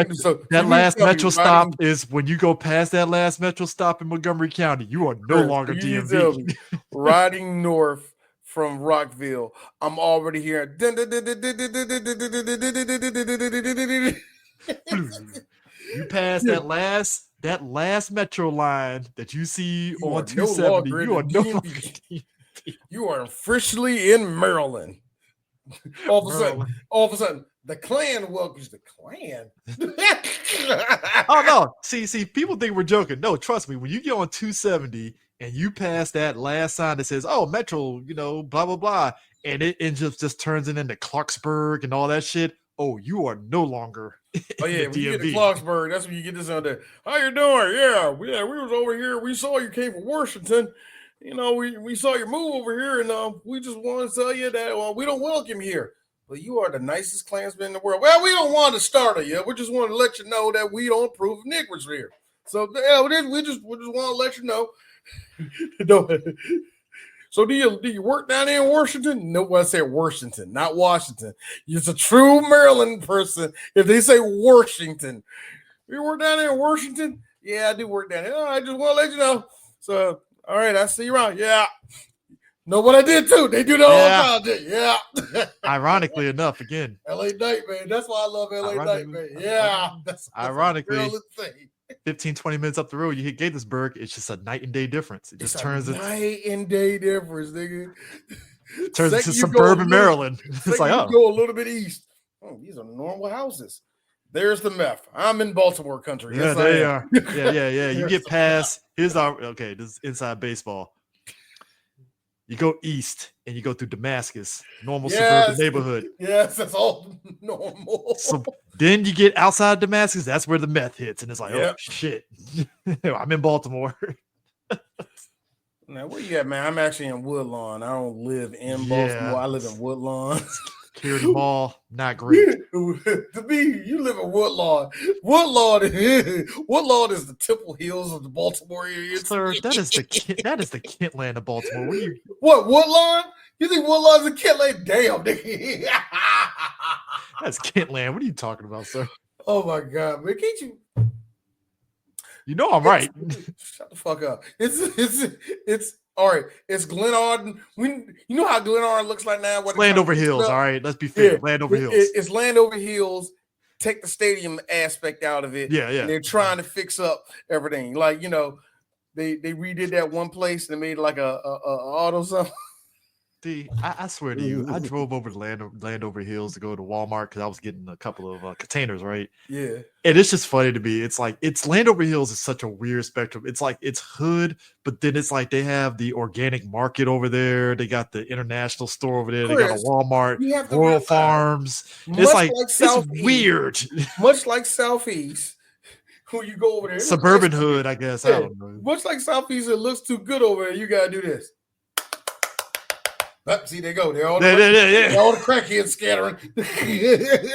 metro stop is when you go past that last metro stop in Montgomery County, you are no longer DMV. Riding north from Rockville, I'm already hearing. You pass that last metro line that you see on 270. You are no longer DMV. You are officially in Maryland. All of a sudden, the Klan welcomes the Klan. Oh no! See, people think we're joking. No, trust me. When you get on 270 and you pass that last sign that says, "Oh, Metro," blah blah blah, and it just turns it into Clarksburg and all that shit. Oh, you are no longer. When you get to Clarksburg, that's when you get this on there. How you doing? Yeah, we was over here. We saw you came from Washington. We saw your move over here, and we just want to tell you that we don't welcome you here. But you are the nicest Klansman in the world. Well, we don't want to start you. We just want to let you know that we don't approve of niggers here. So we just want to let you know. So do you work down there in Washington? No, I said Washington, not Washington. You're a true Maryland person. If they say Washington, you work down there in Washington? Yeah, I do work down there. Oh, I just want to let you know. So, all right, I see you around. Yeah. Know what I did too? They do that all the time. Yeah. Ironically enough, again. LA Knight, man. That's why I love LA Knight, man. Yeah. That's ironically, 15, 20 minutes up the road, you hit Gaithersburg. It's just a night and day difference. It just turns into night and day difference, nigga. Turns into suburban Maryland. It's like, oh, go a little bit east. Oh, these are normal houses. There's the meth. I'm in Baltimore country. Yeah, they are. Yeah. You get past. This is inside baseball. You go east and you go through Damascus, normal suburban neighborhood. Yes, that's all normal. So then you get outside Damascus, that's where the meth hits. And it's like, oh, shit. I'm in Baltimore. Now, where you at, man? I'm actually in Woodlawn. I don't live in Baltimore. I live in Woodlawn. Security Mall, not great. To me, you live in Woodlawn. Woodlawn is the Temple Hills of the Baltimore area. Sir, that is the Kentland of Baltimore. What Woodlawn? You think Woodlawn's a Kentland? Damn, nigga. That's Kentland. What are you talking about, sir? Oh my God, man! Can't you? You know I'm right. Shut the fuck up. It's all right. It's Glen Arden. You know how Glen Arden looks like now? It's Landover Hills. All right, let's be fair. Landover Hills. It's Landover Hills take the stadium aspect out of it. Yeah. And they're trying to fix up everything. Like, you know, they redid that one place and they made like a auto something. I swear to you, I drove over to Landover Hills to go to Walmart because I was getting a couple of containers, right? Yeah. And it's just funny to me. It's like Landover Hills is such a weird spectrum. It's like it's hood, but then it's like they have the organic market over there. They got the international store over there. They got a Walmart, Royal Farms. It's like it's weird. Much like Southeast, when you go over there, suburban hood, I guess. Yeah. I don't know. Much like Southeast, it looks too good over there. You gotta do this. See, they go. They're all the crackheads scattering.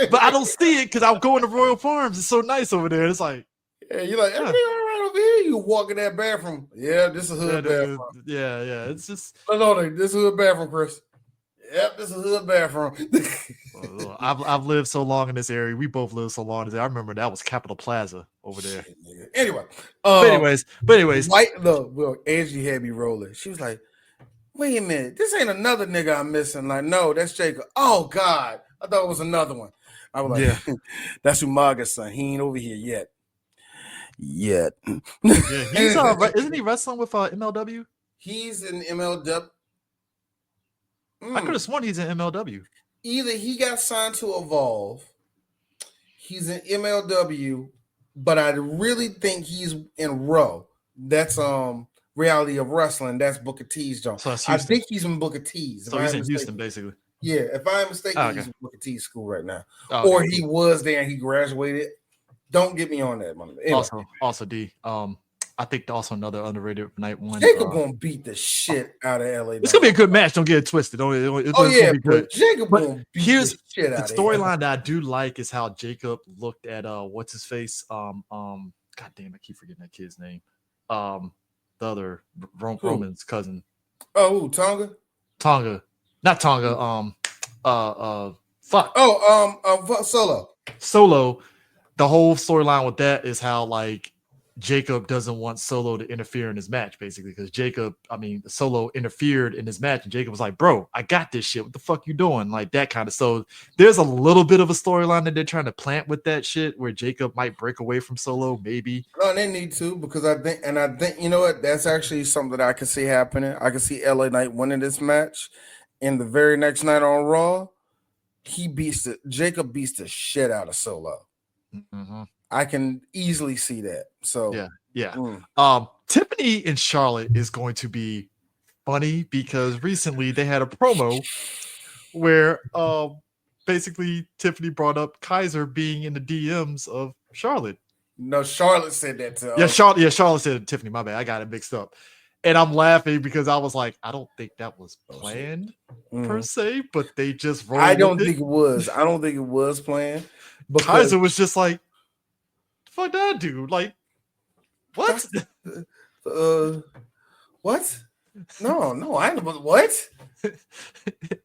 But I don't see it because I'm going to Royal Farms. It's so nice over there. It's like, yeah, you're like, everything all right over here. You walk in that bathroom. Yeah, this is a hood bathroom. Yeah. It's just. No, this is a hood bathroom, Chris. Yep, this is a hood bathroom. Well, I've lived so long in this area. We both lived so long in this area. I remember that was Capitol Plaza over there. Anyway. But anyways. Angie had me rolling. She was like, wait a minute, this ain't another nigga I'm missing. Like, no, that's Jacob. Oh, God. I thought it was another one. I was like, that's Umaga's son. He ain't over here yet. Yeah, he's isn't he wrestling with MLW? He's in MLW. I could have sworn he's in MLW. Either he got signed to Evolve, he's in MLW, but I really think he's in Raw. That's Reality of Wrestling. That's Booker T's job. So I think he's in Booker T's. So he's in Houston, basically. Yeah, if I'm mistaken, he's in Booker T's school right now. Or he was there and he graduated. Don't get me on that, man. Anyway. Also, D. I think also another underrated night one. Jacob gonna beat the shit out of LA. It's gonna be a good match. Don't get it twisted. But Jacob gonna beat the shit out of the storyline that I do like is how Jacob looked at what's his face. God damn, I keep forgetting that kid's name. The other Roman's cousin. Oh, Tonga. Not Tonga. Fuck. Solo. The whole storyline with that is how like Jacob doesn't want Solo to interfere in his match, basically, because Solo interfered in his match, and Jacob was like, "Bro, I got this shit. What the fuck you doing?" Like that kind of. So there's a little bit of a storyline that they're trying to plant with that shit, where Jacob might break away from Solo, maybe. No, they need to, because I think you know what? That's actually something that I can see happening. I can see LA Knight winning this match, and the very next night on Raw, Jacob beats the shit out of Solo. Mm-hmm. I can easily see that. So yeah. Tiffany and Charlotte is going to be funny because recently they had a promo where basically Tiffany brought up Kaiser being in the DMs of Charlotte. No, Charlotte said that to Charlotte said it to Tiffany. My bad, I got it mixed up. And I'm laughing because I was like, I don't think that was planned per se, but they just rolled. I don't think it was planned. Kaiser was just like, fuck that dude. Like, what? What? No, I don't. What?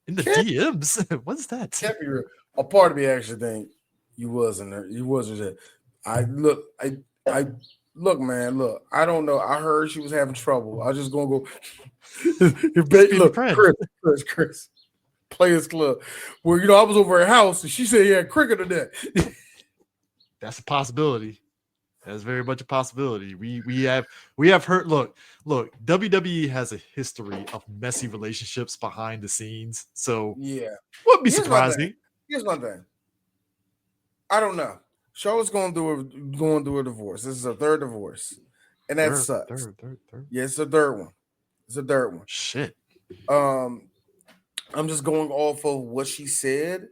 In the DMs? What's that? Can't be real. A part of me actually think you wasn't there. You wasn't there. I look, man. Look, I don't know. I heard she was having trouble. I was just gonna go. Look, Chris. Players Club, where I was over at her house and she said he had cricket in that. That's a possibility. That's very much a possibility. We have heard. Look. WWE has a history of messy relationships behind the scenes. So yeah, wouldn't be surprising. Here's my thing. I don't know. Charlotte's going through a divorce. This is her third divorce, and that sucks. Third. Yeah, it's the third one. Shit. I'm just going off of what she said.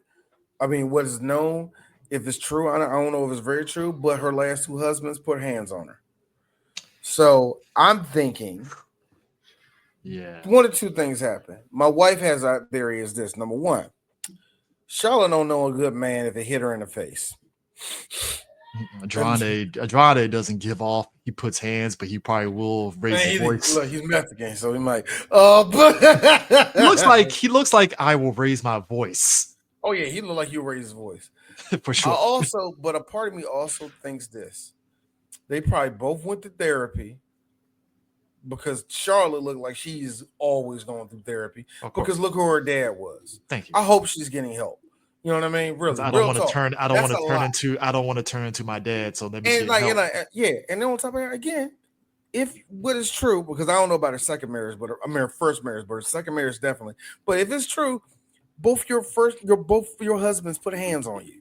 I mean, what is known. If it's true, I don't know if it's very true, but her last two husbands put hands on her. So I'm thinking, one of two things happen. My wife has a theory is this. Number one, Charlotte don't know a good man if it hit her in the face. Andrade doesn't give off. He puts hands, but he probably will raise his voice. Look, he's Mexican, so he might. But he looks like I will raise my voice. Oh yeah, he look like he'll raise his voice for sure. But a part of me also thinks this: they probably both went to therapy because Charlotte looked like she's always going through therapy. Because look who her dad was. Thank you. I hope she's getting help. You know what I mean? Really, I don't real want to talk. turn. I don't want to turn into my dad. So let me And get help. and then on top of that, again, if what is true, because I don't know about her second marriage, but I mean her first marriage, but her second marriage definitely. But if it's true, both your husbands put hands on you.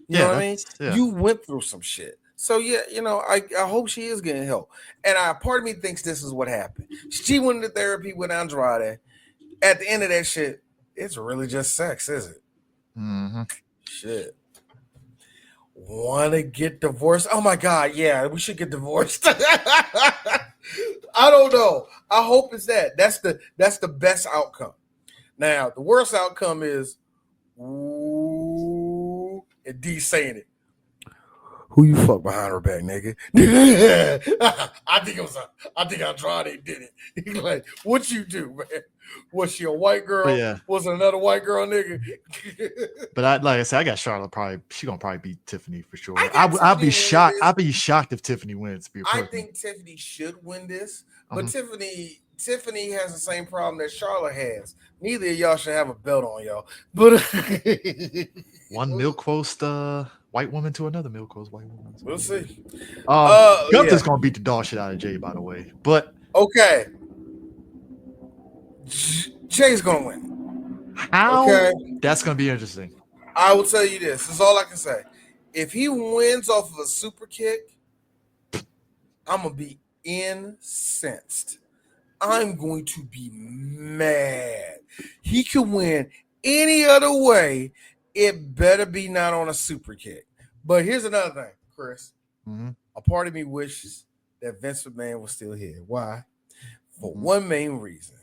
You know what I mean? Yeah. You went through some shit. So yeah, I hope she is getting help. And part of me thinks this is what happened. She went into therapy with Andrade. At the end of that shit, it's really just sex, is it? Mm-hmm. Shit. Want to get divorced? Oh my God, yeah, we should get divorced. I don't know. I hope it's that. That's the best outcome. Now, the worst outcome is ooh, and D saying it. Who you fuck behind her back, nigga? I think Andrade did it. He's like, what you do, man? Was she a white girl? Yeah. Was it another white girl, nigga? But like I said, I got Charlotte. She gonna probably beat Tiffany for sure. I'll be shocked. I'll be shocked if Tiffany wins. I think Tiffany should win this, but Tiffany has the same problem that Charlotte has. Neither of y'all should have a belt on y'all. But one milquetoast white woman to another milquetoast white woman. We'll see. Gunther's gonna beat the dog shit out of Jay, by the way. But okay, Jay's gonna win. How? Okay, that's gonna be interesting. I will tell you this. This is all I can say. If he wins off of a super kick, I'm gonna be incensed. I'm going to be mad. He can win any other way. It better be not on a super kick. But here's another thing, Chris. Mm-hmm. A part of me wishes that Vince McMahon was still here. Why? For one main reason.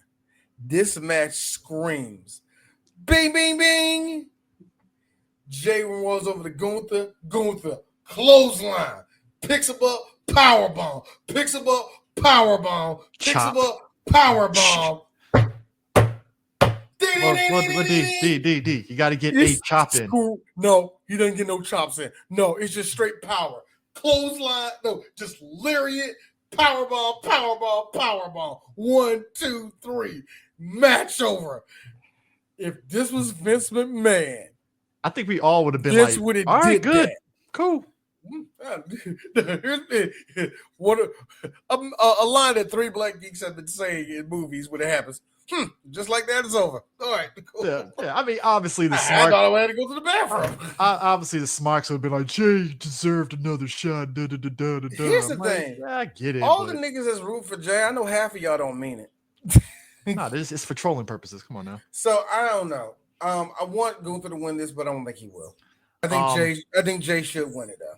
This match screams, bing, bing, bing. Jay rolls over to Gunther. Gunther, clothesline. Picks him up, powerbomb. Picks him up, powerbomb. Picks him up, powerbomb. D. You got to get a chop in. No, he doesn't get no chops in. No, it's just straight power. Clothesline. No, just lariat. Powerbomb, powerbomb, powerbomb. 1, 2, 3. Match over. If this was Vince McMahon, I think we all would have been this like, would have all right, good, that. cool. What a line that 3 black geeks have been saying in movies when it happens. Just like that, it's over. All right, cool. Yeah. I mean, obviously the I smart. thought I had to go to the bathroom. Obviously, the smarts would have been like, Jay deserved another shot. Here's the thing. Yeah, I get it. All the niggas that's root for Jay, I know half of y'all don't mean it. Nah, this is for trolling purposes. Come on now. So I don't know. I want Gunther to win this, but I don't think he will. I think Jay should win it though.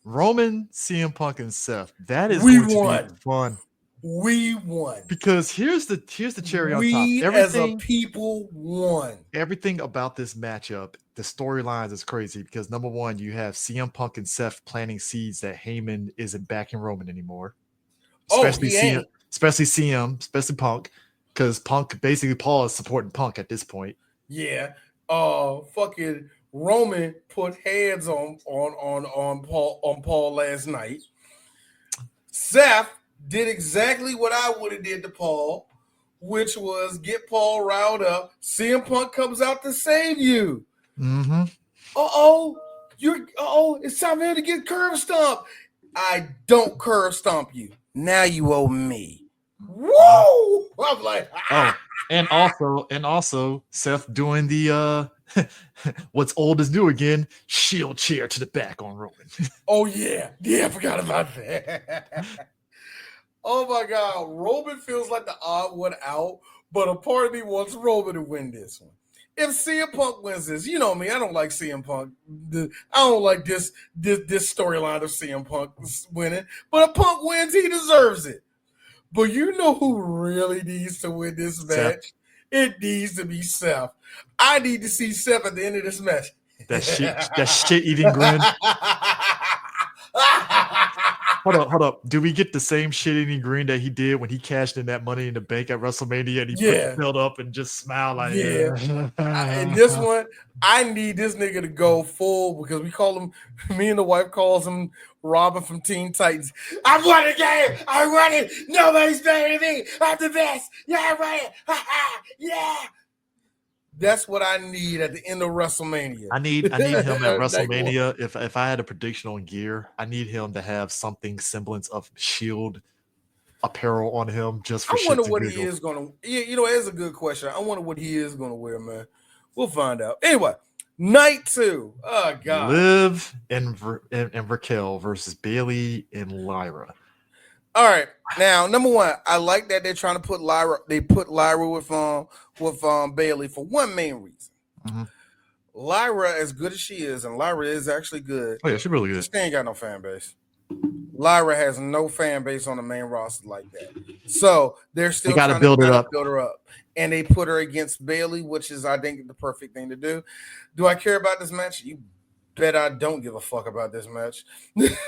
Roman, CM Punk, and Seth. That is going to be fun. We won because here's the cherry on top. We as a people won. Everything about this matchup, the storylines is crazy because number one, you have CM Punk and Seth planting seeds that Heyman isn't backing Roman anymore. Especially especially Punk, because Punk basically Paul is supporting Punk at this point. Yeah. Fucking Roman put hands on Paul last night. Seth did exactly what I would have did to Paul, which was get Paul riled up. CM Punk comes out to save you. Mm-hmm. It's time for him to get curve stomped. I don't curve stomp you. Now you owe me. Whoa! I'm like, and also Seth doing the what's old is new again, shield chair to the back on Roman. Oh yeah, I forgot about that. Oh my God, Roman feels like the odd one out, but a part of me wants Roman to win this one. If CM Punk wins this, you know me, I don't like CM Punk. I don't like this storyline of CM Punk winning. But if Punk wins, he deserves it. But you know who really needs to win this match? Seth. It needs to be Seth. I need to see Seth at the end of this match. That shit eating grin. Hold up. Do we get the same shit-eating grin that he did when he cashed in that Money in the Bank at WrestleMania and he filled up and just smiled like, And this one, I need this nigga to go full because we call him, me and the wife calls him Robin from Teen Titans. I won the game. I won it. Nobody's better than me. I'm the best. Yeah, I won it. Yeah. That's what I need at the end of WrestleMania. I need him at Like, WrestleMania. If I had a prediction on gear, I need him to have something semblance of Shield apparel on him just for I shits wonder and what he giggles. is going to. You know, it's a good question. I wonder what he is going to wear, man. We'll find out. Anyway, night 2. Oh God. Liv and Raquel versus Bailey and Lyra. All right. Now, number one, I like that they're trying to put Lyra. They put Lyra with Bailey for one main reason. Mm-hmm. Lyra, as good as she is, and Lyra is actually good. Oh yeah, she's really good. She ain't got no fan base. Lyra has no fan base on the main roster like that. So they're still trying to build her up. And they put her against Bailey, which is, I think, the perfect thing to do. Do I care about this match? You bet I don't give a fuck about this match.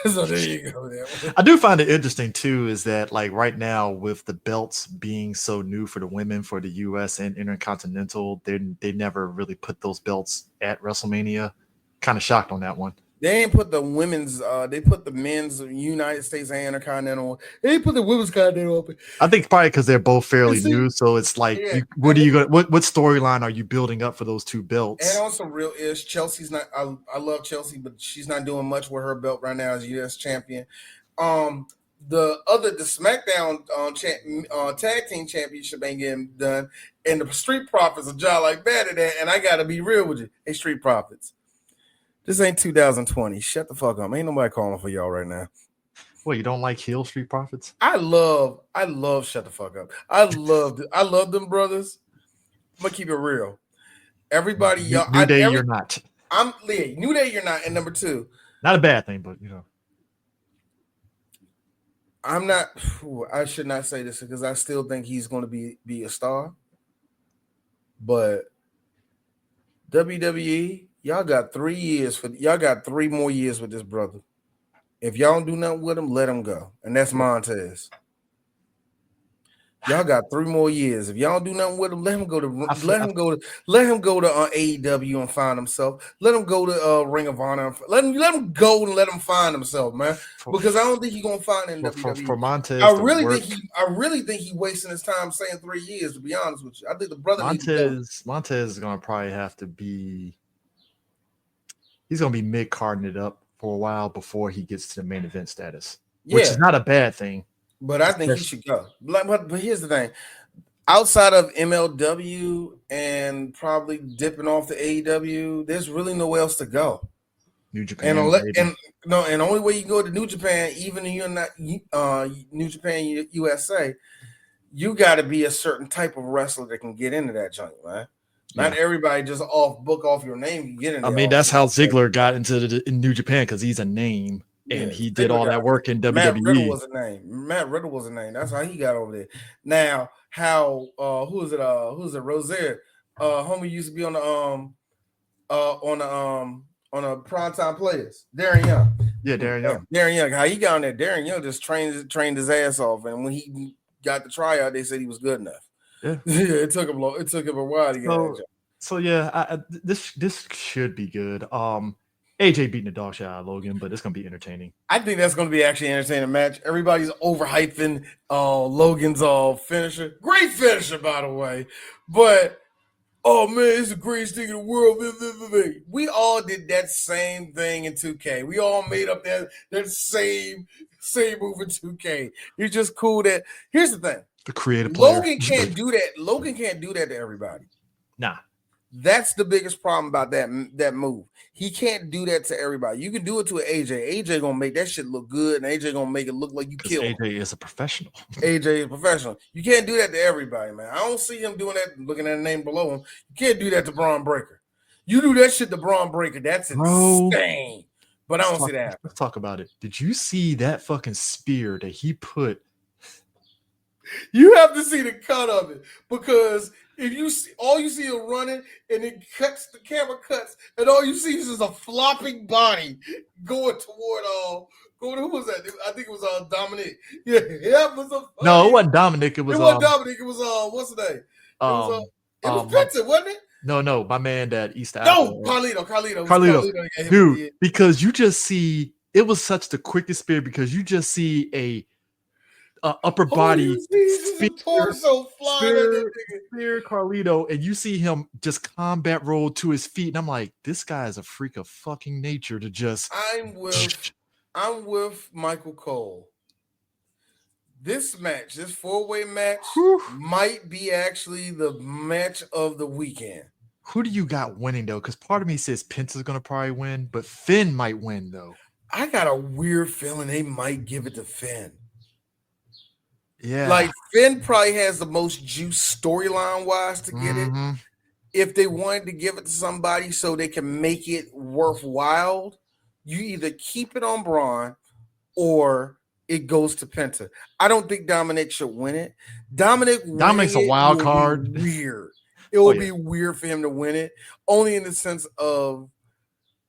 So there you go. I do find it interesting too, is that like right now with the belts being so new for the women for the US and Intercontinental, they never really put those belts at WrestleMania. Kind of shocked on that one. They ain't put the women's. They put the men's United States and Intercontinental. They ain't put the women's Continental open. I think probably because they're both fairly new, so it's like, what storyline are you building up for those two belts? And also, real is Chelsea's not. I love Chelsea, but she's not doing much with her belt right now as U.S. champion. The SmackDown tag team championship ain't getting done, and the Street Profits are job like bad at that. And I got to be real with you, hey Street Profits. This ain't 2020. Shut the fuck up. Ain't nobody calling for y'all right now. Well, you don't like heel Street Profits? I love shut the fuck up. I love them brothers. I'm gonna keep it real. Everybody, y'all. New Day, you're not. I'm Lee. New Day, you're not. And number 2. Not a bad thing, but you know. I'm not. I should not say this because I still think he's going to be a star. But WWE, y'all got 3 years y'all got 3 more years with this brother. If y'all don't do nothing with him, let him go. And that's Montez. Y'all got 3 more years. If y'all don't do nothing with him, let him go to AEW and find himself. Let him go to Ring of Honor. Let him go and let him find himself, man. Because I don't think he's gonna find in WWE. For Montez, I really think he's wasting his time saying 3 years. To be honest with you, I think the brother Montez is gonna probably have to be. He's gonna be mid-carding it up for a while before he gets to the main event status, which is not a bad thing. But I think he should go. But here's the thing. Outside of MLW and probably dipping off to AEW, there's really nowhere else to go. New Japan. And the only way you go to New Japan, even if you're not New Japan USA, you got to be a certain type of wrestler that can get into that joint, man. Not everybody just book off your name can get in there. I mean, that's how Ziggler got into in New Japan because he's a name. And he did all that work in WWE. Matt Riddle was a name. That's how he got over there. Now, who is it? Rozier. Homie used to be on the Primetime Players. Darren Young. Yeah, Darren Young. Darren Young. How he got on there? Darren Young just trained his ass off, and when he got the tryout, they said he was good enough. Yeah, it took him a while to get that job. So yeah, this should be good. AJ beating the dog shit out of Logan, but it's gonna be entertaining. I think that's gonna be actually an entertaining match. Everybody's overhyping Logan's finisher. Great finisher, by the way. But oh man, it's the greatest thing in the world. We all did that same thing in 2K. We all made up that same move in 2K. It's just cool that here's the thing. The creative player. Logan can't do that. Logan can't do that to everybody. Nah. That's the biggest problem about that move. He can't do that to everybody. You can do it to an AJ. AJ gonna make that shit look good, and AJ gonna make it look like you killed him. AJ is a professional. AJ is a professional. You can't do that to everybody, man. I don't see him doing that. Looking at the name below him, you can't do that to Braun Breaker. You do that shit to Braun Breaker, that's insane. But I don't see that. Let's talk about it. Did you see that fucking spear that he put? You have to see the cut of it because if you see, all you see is running, and it cuts. The camera cuts, and all you see is just a flopping body going toward who was that? I think it was Dominic. Yeah, it was no, it wasn't Dominic. It was Dominic. It was what's the name? It was Penta, wasn't it? No, my man that East No, Carlito. Dude, because you just see it was such the quickest spear because you just see upper body spear, torso flying at that nigga. spear Carlito, and you see him just combat roll to his feet, and I'm like, this guy is a freak of fucking nature to just. I'm with Michael Cole. This match, this 4-way match, might be actually the match of the weekend. Who do you got winning though? Because part of me says Penta's gonna probably win, but Finn might win though. I got a weird feeling they might give it to Finn. Yeah, like Finn probably has the most juice storyline wise to get it. If they wanted to give it to somebody so they can make it worthwhile, you either keep it on Braun or it goes to Penta. I don't think Dominic should win it. Dominic's a wild card. Weird. It will be weird for him to win it, only in the sense of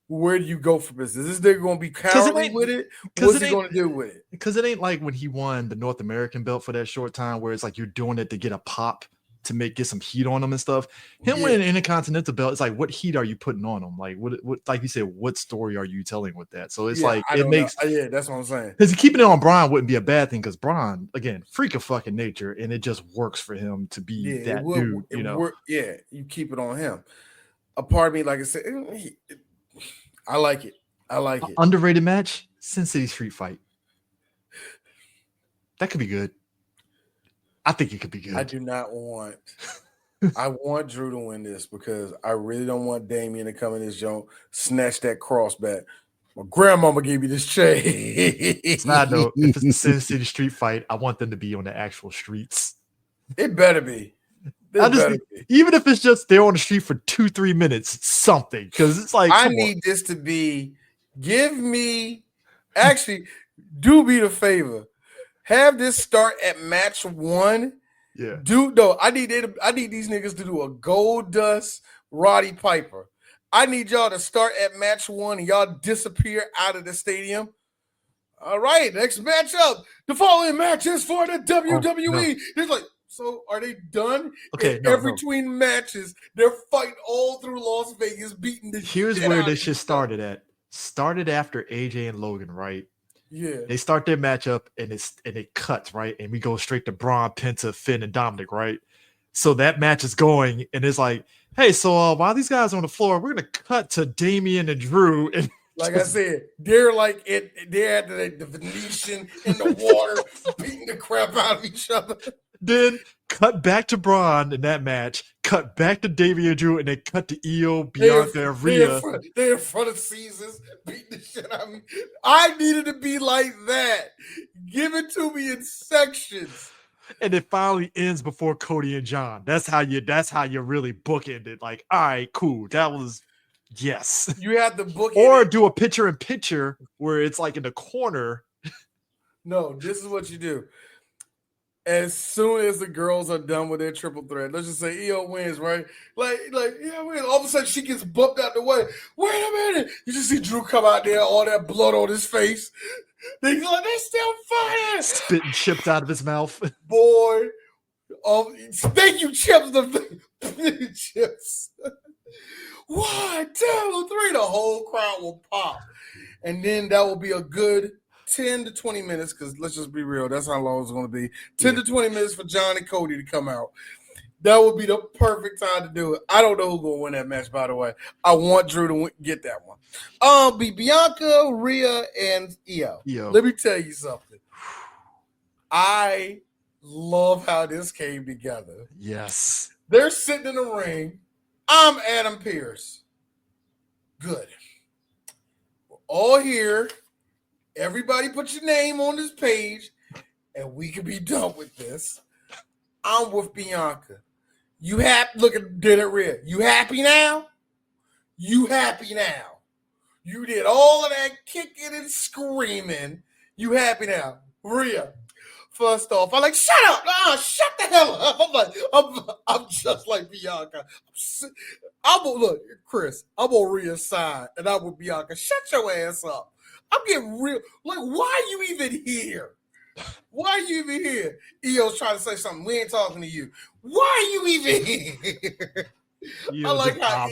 where do you go for business? Is there going to be cowardly with it? What's he going to do with it? Because it ain't like when he won the North American belt for that short time, where it's like you're doing it to get a pop, to get some heat on him and stuff. Him winning the Intercontinental belt, it's like, what heat are you putting on him? Like, what like you said, what story are you telling with that? So it's like, it makes, that's what I'm saying. Because keeping it on Braun wouldn't be a bad thing, because Braun, again, freak of fucking nature, and it just works for him to be that dude, you know? You keep it on him. A part of me, like I said, I like it. Underrated match, Sin City Street Fight. That could be good. I think it could be good. I do not want. I want Drew to win this because I really don't want Damian to come in this joint, snatch that cross back. My grandmama gave me this chain. It's not though. If it's the Sin City Street Fight, I want them to be on the actual streets. It better be. Even if it's just they're on the street for 2-3 minutes, something. Because it's like, I need this to be. Give me. Actually, do me the favor. Have this start at match 1. Yeah. I need these niggas to do a Gold Dust Roddy Piper. I need y'all to start at match 1 and y'all disappear out of the stadium. All right, next matchup. The following match is for the WWE. It's like, so are they done? Okay. Between matches, they're fighting all through Las Vegas, beating the Here's where they should start it at. Started after AJ and Logan, right? Yeah. They start their matchup and it cuts, right? And we go straight to Braun, Penta, Finn, and Dominic, right? So that match is going, and it's like, hey, so while these guys are on the floor, we're gonna cut to Damian and Drew. And like I said, they're like they're at the Venetian in the water, beating the crap out of each other. Then cut back to Braun in that match, cut back to Damian and Drew, and then cut to Io, Bianca, and Rhea. They're in front of Caesars, beating the shit out of me. I needed to be like that. Give it to me in sections. And it finally ends before Cody and John. That's how you really bookend it. Like, all right, cool. That was yes. You have to book or do a picture in picture where it's like in the corner. No, this is what you do. As soon as the girls are done with their triple threat, let's just say Io wins, right? Like Io wins. All of a sudden, she gets bumped out the way. Wait a minute! You just see Drew come out there, all that blood on his face. He's like, they're still fighting. Spitting chips out of his mouth. Boy, thank you, chips. The chips. 1, 2, 3. The whole crowd will pop, and then that will be a good 10 to 20 minutes, because let's just be real, that's how long it's going to be. 10 to 20 minutes for John and Cody to come out. That would be the perfect time to do it. I don't know who's going to win that match, by the way. I want Drew to get that one. Be Bianca, Rhea, and Io. Let me tell you something. I love how this came together. Yes. They're sitting in the ring. I'm Adam Pearce. Good. We're all here. Everybody put your name on this page, and we can be done with this. I'm with Bianca. You happy? Look at Rhea. You happy now? You happy now? You did all of that kicking and screaming. You happy now? Rhea, first off, I'm like, shut up. Shut the hell up. I'm just like Bianca. Look, Chris, I'm on Rhea's side, and I'm with Bianca. Shut your ass up. I'm getting real. Like, why are you even here? Why are you even here? Io's trying to say something. We ain't talking to you. Why are you even here? I like how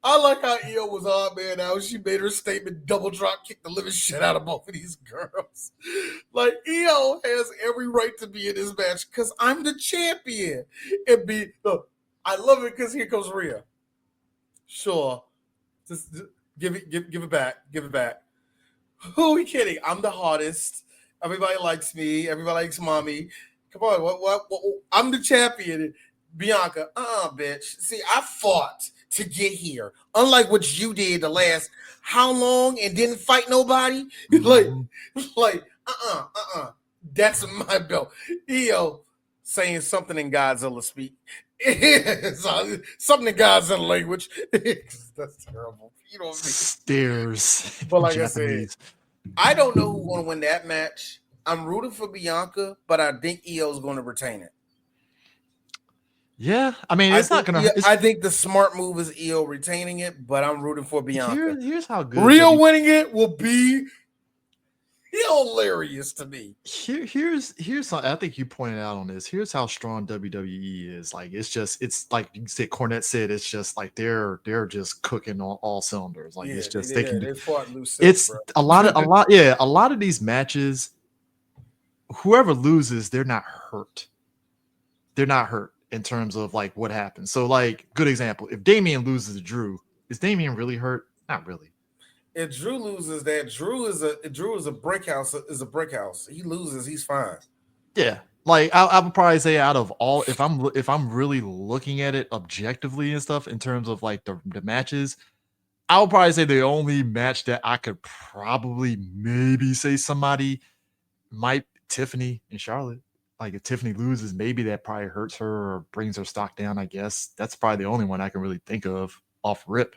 I like how Io was on, man. Now she made her statement, double drop kick the living shit out of both of these girls. Like, Io has every right to be in this match because I'm the champion. Look, I love it because here comes Rhea. Sure. Just give it back. Give it back. Who are we kidding? I'm the hottest. Everybody likes me. Everybody likes mommy. Come on, what? I'm the champion. Bianca, bitch. See, I fought to get here. Unlike what you did the last how long and didn't fight nobody? like, That's my belt. Io saying something in Godzilla speak. Something in Godzilla language. That's terrible. You know what I mean? Stairs. But like Japanese. I said, I don't know who's going to win that match. I'm rooting for Bianca, but I think Io's going to retain it. Yeah, I mean, it's not gonna. I think the smart move is Io retaining it, but I'm rooting for Bianca. Here's how good Rhea winning it will be hilarious to me. Here's something I think you pointed out on this. Here's how strong WWE is. Like, it's like you said, Cornette said, it's just like they're just cooking on all cylinders. Like, it's just they fought loose. It's a lot of these matches. Whoever loses, they're not hurt. They're not hurt in terms of like what happens. So, like, good example: if Damian loses to Drew, is Damian really hurt? Not really. If Drew loses, Drew is a brick house. He loses, he's fine. Yeah, like I would probably say out of all, if I'm really looking at it objectively and stuff in terms of like the matches, I would probably say the only match that I could probably maybe say somebody might Tiffany and Charlotte. Like if Tiffany loses, maybe that probably hurts her or brings her stock down. I guess that's probably the only one I can really think of off rip.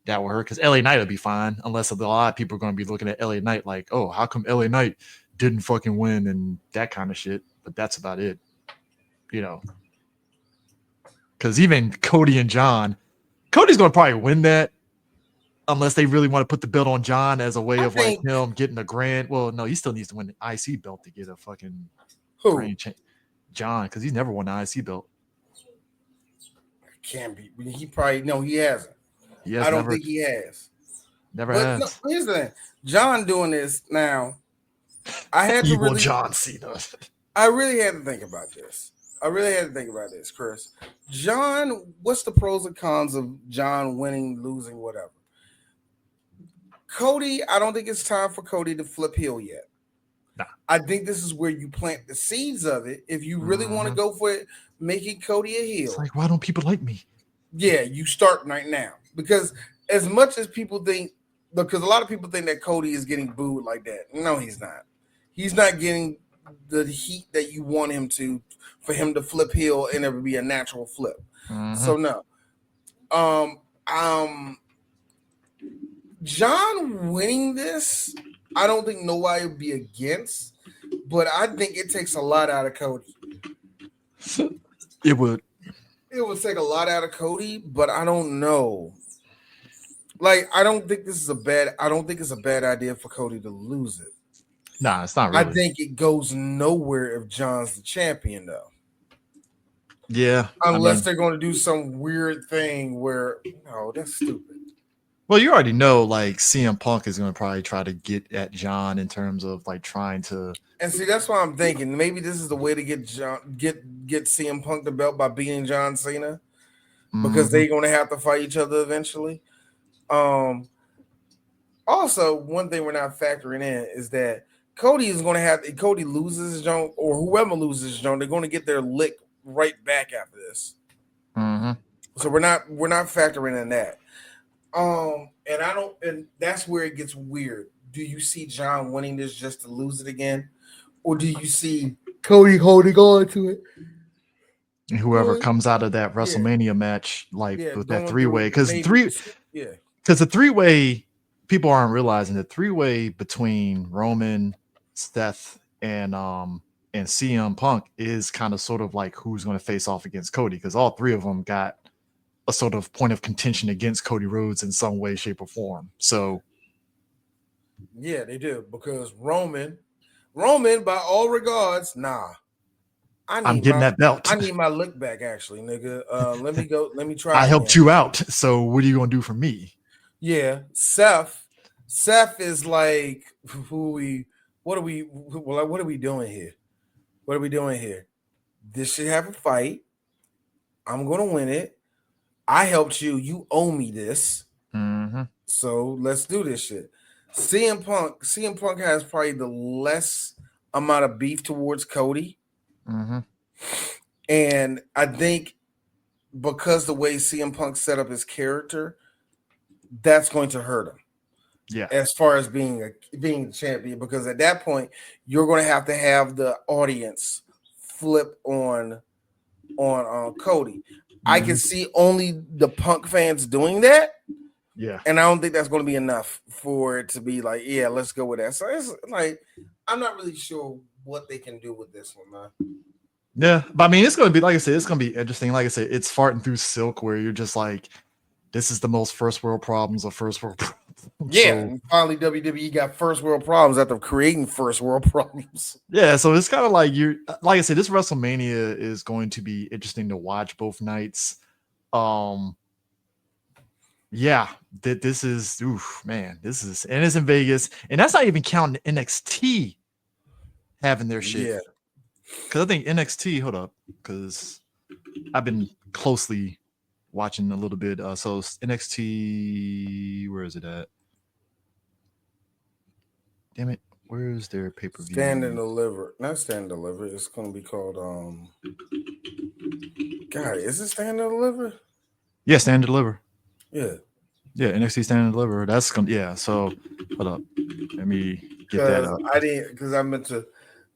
That will hurt because LA Knight will be fine unless a lot of people are going to be looking at LA Knight like, oh, how come LA Knight didn't fucking win and that kind of shit. But that's about it, you know. Because even Cody and John, Cody's going to probably win that unless they really want to put the belt on John as a way of like him getting a grand. Well, no, he still needs to win the IC belt to get a fucking John, because he's never won the IC belt. Can't be. He probably he hasn't. I don't think he has. Never has. No, here's the thing. John doing this now. I had to really John Cena. I really had to think about this. Chris. John, what's the pros and cons of John winning, losing, whatever? Cody, I don't think it's time for Cody to flip heel yet. Nah. I think this is where you plant the seeds of it. If you really want to go for it, making Cody a heel. It's like, why don't people like me? Yeah, you start right now. Because as much as people think, because a lot of people think that Cody is getting booed like that. No, he's not. He's not getting the heat that you want him to, for him to flip heel and it would be a natural flip. So no. John winning this, I don't think nobody would be against, but I think it takes a lot out of Cody. It would. It would take a lot out of Cody, but I don't know. Like, I don't think it's a bad idea for Cody to lose it. Nah, it's not really. I think it goes nowhere if John's the champion, though. Yeah. Unless they're going to do some weird thing where, no, that's stupid. Well, you already know, like, CM Punk is going to probably try to get at John in terms of, like, trying to. And see, that's why I'm thinking maybe this is the way to get CM Punk the belt by beating John Cena, because they're going to have to fight each other eventually. Also, one thing we're not factoring in is that Cody is going to have, if Cody loses John or whoever loses John, they're going to get their lick right back after this. So we're not factoring in that. And that's where it gets weird. Do you see John winning this just to lose it again? Or do you see Cody holding on to it? And whoever comes out of that WrestleMania match, like with that three-way, because the three-way, people aren't realizing the three-way between Roman, Seth, and CM Punk is kind of sort of like who's going to face off against Cody, because all three of them got a sort of point of contention against Cody Rhodes in some way, shape, or form. So, yeah, they do, because Roman, by all regards, nah, I'm getting that belt. I need my look back, actually, nigga. Let me go. Let me try. I helped you out. So what are you gonna do for me? Yeah, Seth. Seth is like what are we doing here? What are we doing here? This should have a fight. I'm gonna win it. I helped you. You owe me this. Mm-hmm. So let's do this shit. CM Punk has probably the less amount of beef towards Cody. Mm-hmm. And I think because the way CM Punk set up his character, that's going to hurt him. Yeah. As far as being a champion, because at that point you're going to have the audience flip on Cody. Mm-hmm. I can see only the Punk fans doing that. Yeah. And I don't think that's going to be enough for it to be like, yeah, let's go with that. So it's like, I'm not really sure what they can do with this one, man. Yeah, but I mean, it's going to be, like I said, it's going to be interesting. Like I said, it's farting through silk where you're just like, this is the most first world problems of first world problems. Yeah, so, and finally WWE got first world problems after creating first world problems. Yeah, so it's kind of like like I said, this WrestleMania is going to be interesting to watch both nights. Yeah, this is, man, this is, and it's in Vegas, and that's not even counting NXT having their shit. Yeah. Because I think NXT, hold up, because I've been closely watching a little bit. So NXT, where is it at? Damn it, where is their pay-per-view? Stand and Deliver. Not Stand and Deliver. It's going to be called, God, is it Stand and Deliver? Yeah, Stand and Deliver. Yeah. Yeah, NXT Stand and Deliver. That's going to, yeah, so hold up. Let me get that up.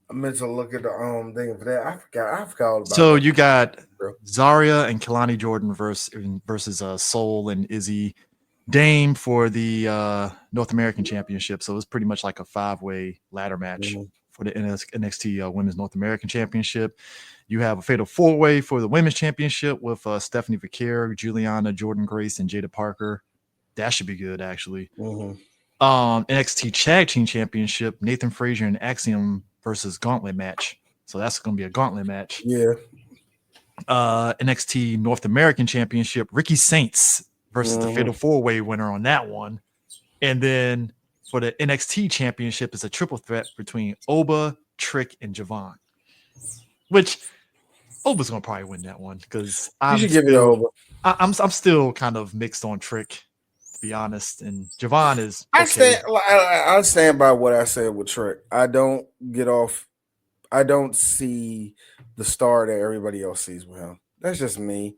I meant to look at the thing for that. I forgot all about So that. you got Zarya and Kalani Jordan versus Soul and Izzy Dame for the North American Championship. So it's pretty much like a 5-way ladder match for the NXT Women's North American Championship. You have a fatal 4-way for the Women's Championship with Stephanie Vaquer, Juliana, Jordan Grace, and Jada Parker. That should be good, actually. NXT Tag Team Championship, Nathan Frazier and Axiom versus Gauntlet match. So that's going to be a gauntlet match. Yeah. NXT North American Championship, Ricky Saints versus the Fatal 4-Way winner on that one. And then for the NXT Championship, it's a triple threat between Oba, Trick, and Javon. Which Oba's going to probably win that one because I'm still kind of mixed on Trick, to be honest. And Javon is okay. I stand by what I said with Trick. I don't see the star that everybody else sees with him. That's just me.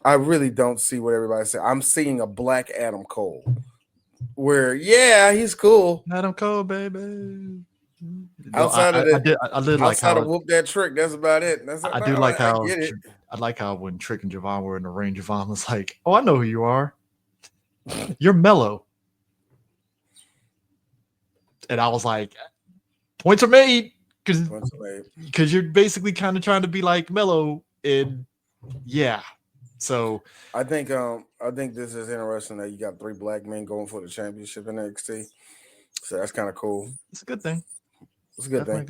I really don't see what everybody says. I'm seeing a black Adam Cole where, yeah, he's cool. Adam Cole, baby. Outside of whoop that Trick, that's about it. I like how when Trick and Javon were in the ring, Javon was like, "Oh, I know who you are. You're Mellow." And I was like, "Points are made." Because you're basically kind of trying to be like Mellow, and yeah. So I think this is interesting that you got 3 black men going for the championship in NXT. So that's kind of cool. It's a good thing. It's a good thing.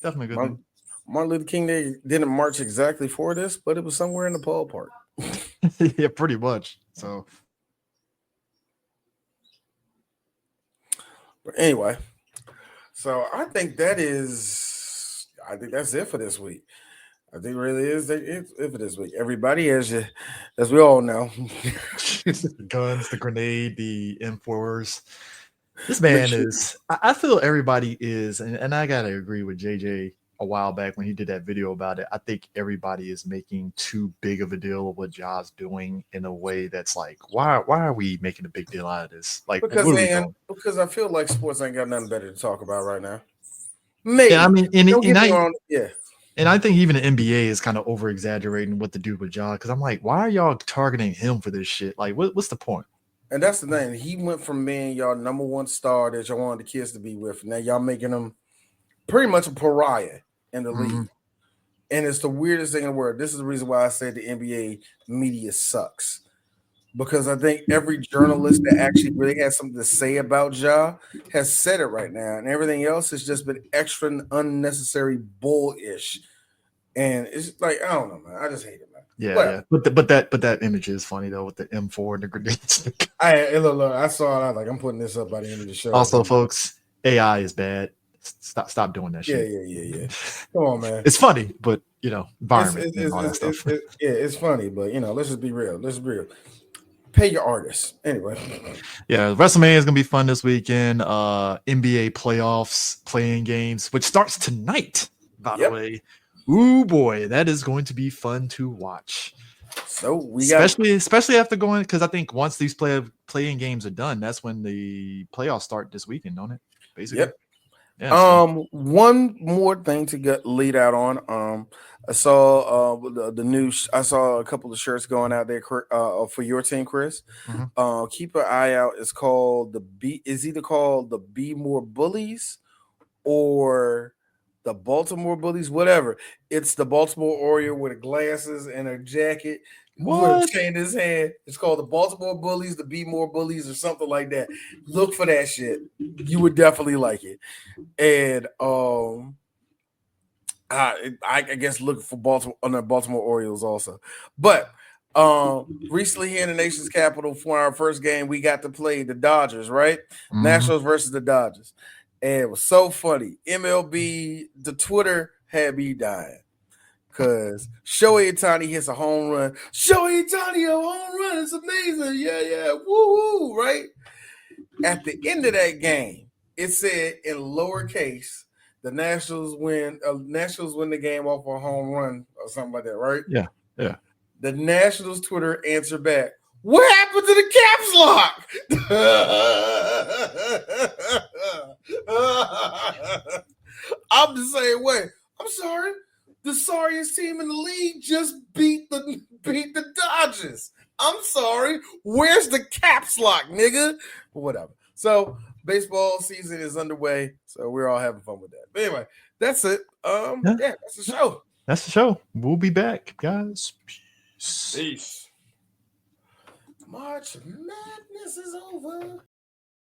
Definitely a good thing. Martin Luther King Day didn't march exactly for this, but it was somewhere in the ballpark. Yeah, pretty much. So, but anyway, so I think that's it for this week. I think it really is it for this week. Everybody, as we all know, the guns, the grenade, the M4s. This man is. I feel everybody is, and I gotta agree with JJ a while back when he did that video about it. I think everybody is making too big of a deal of what Ja's doing in a way that's like, why are we making a big deal out of this? Like, because I feel like sports ain't got nothing better to talk about right now. Maybe. Yeah, I mean, and I think even the NBA is kind of over exaggerating what to do with Ja, because I'm like, why are y'all targeting him for this shit? Like, what's the point? And that's the thing. He went from being y'all number one star that y'all wanted the kids to be with. Now y'all making him pretty much a pariah in the league. And it's the weirdest thing in the world. This is the reason why I say the NBA media sucks. Because I think every journalist that actually really has something to say about Ja has said it right now. And everything else has just been extra unnecessary bullish. And it's like, I don't know, man. I just hate it, man. Yeah. But that image is funny though with the M4 and the grenades. Look, I saw it. I was like, I'm putting this up by the end of the show. Also, folks, AI is bad. Stop doing that shit. Yeah. Come on, man. It's funny, but environment and all that stuff. It's funny, but let's just be real. Pay your artists anyway. Yeah, WrestleMania is gonna be fun this weekend. NBA playoffs, playing games, which starts tonight. By the way, ooh boy, that is going to be fun to watch. So especially after going, because I think once these playing games are done, that's when the playoffs start this weekend, don't it? Basically. Yep. Yeah, one more thing to get lead out on. I saw the news. I saw a couple of shirts going out there for your team, Chris. Mm-hmm. Keep an eye out. It's called Is either called the Be More Bullies or the Baltimore Bullies, whatever. It's the Baltimore Oriole with glasses and a jacket. With a chain in his hand. It's called the Baltimore Bullies, the Be More Bullies, or something like that. Look for that shit. You would definitely like it. And I guess look for Baltimore Orioles also. But recently here in the nation's capital for our first game, we got to play the Dodgers, right? Mm-hmm. Nationals versus the Dodgers. And it was so funny. MLB, the Twitter had me dying. Because Shohei Ohtani hits a home run. Shohei Ohtani, a home run. It's amazing. Yeah. Woo-hoo, right? At the end of that game, it said in lowercase, the Nationals win the game off a home run or something like that, right? Yeah. The Nationals Twitter answered back, what happened to the caps lock? I'm the same way. I'm sorry. The sorriest team in the league just beat the Dodgers. I'm sorry. Where's the caps lock, nigga? Whatever. So baseball season is underway, so we're all having fun with that. But anyway, that's it. That's the show. That's the show. We'll be back, guys. Peace. March Madness is over.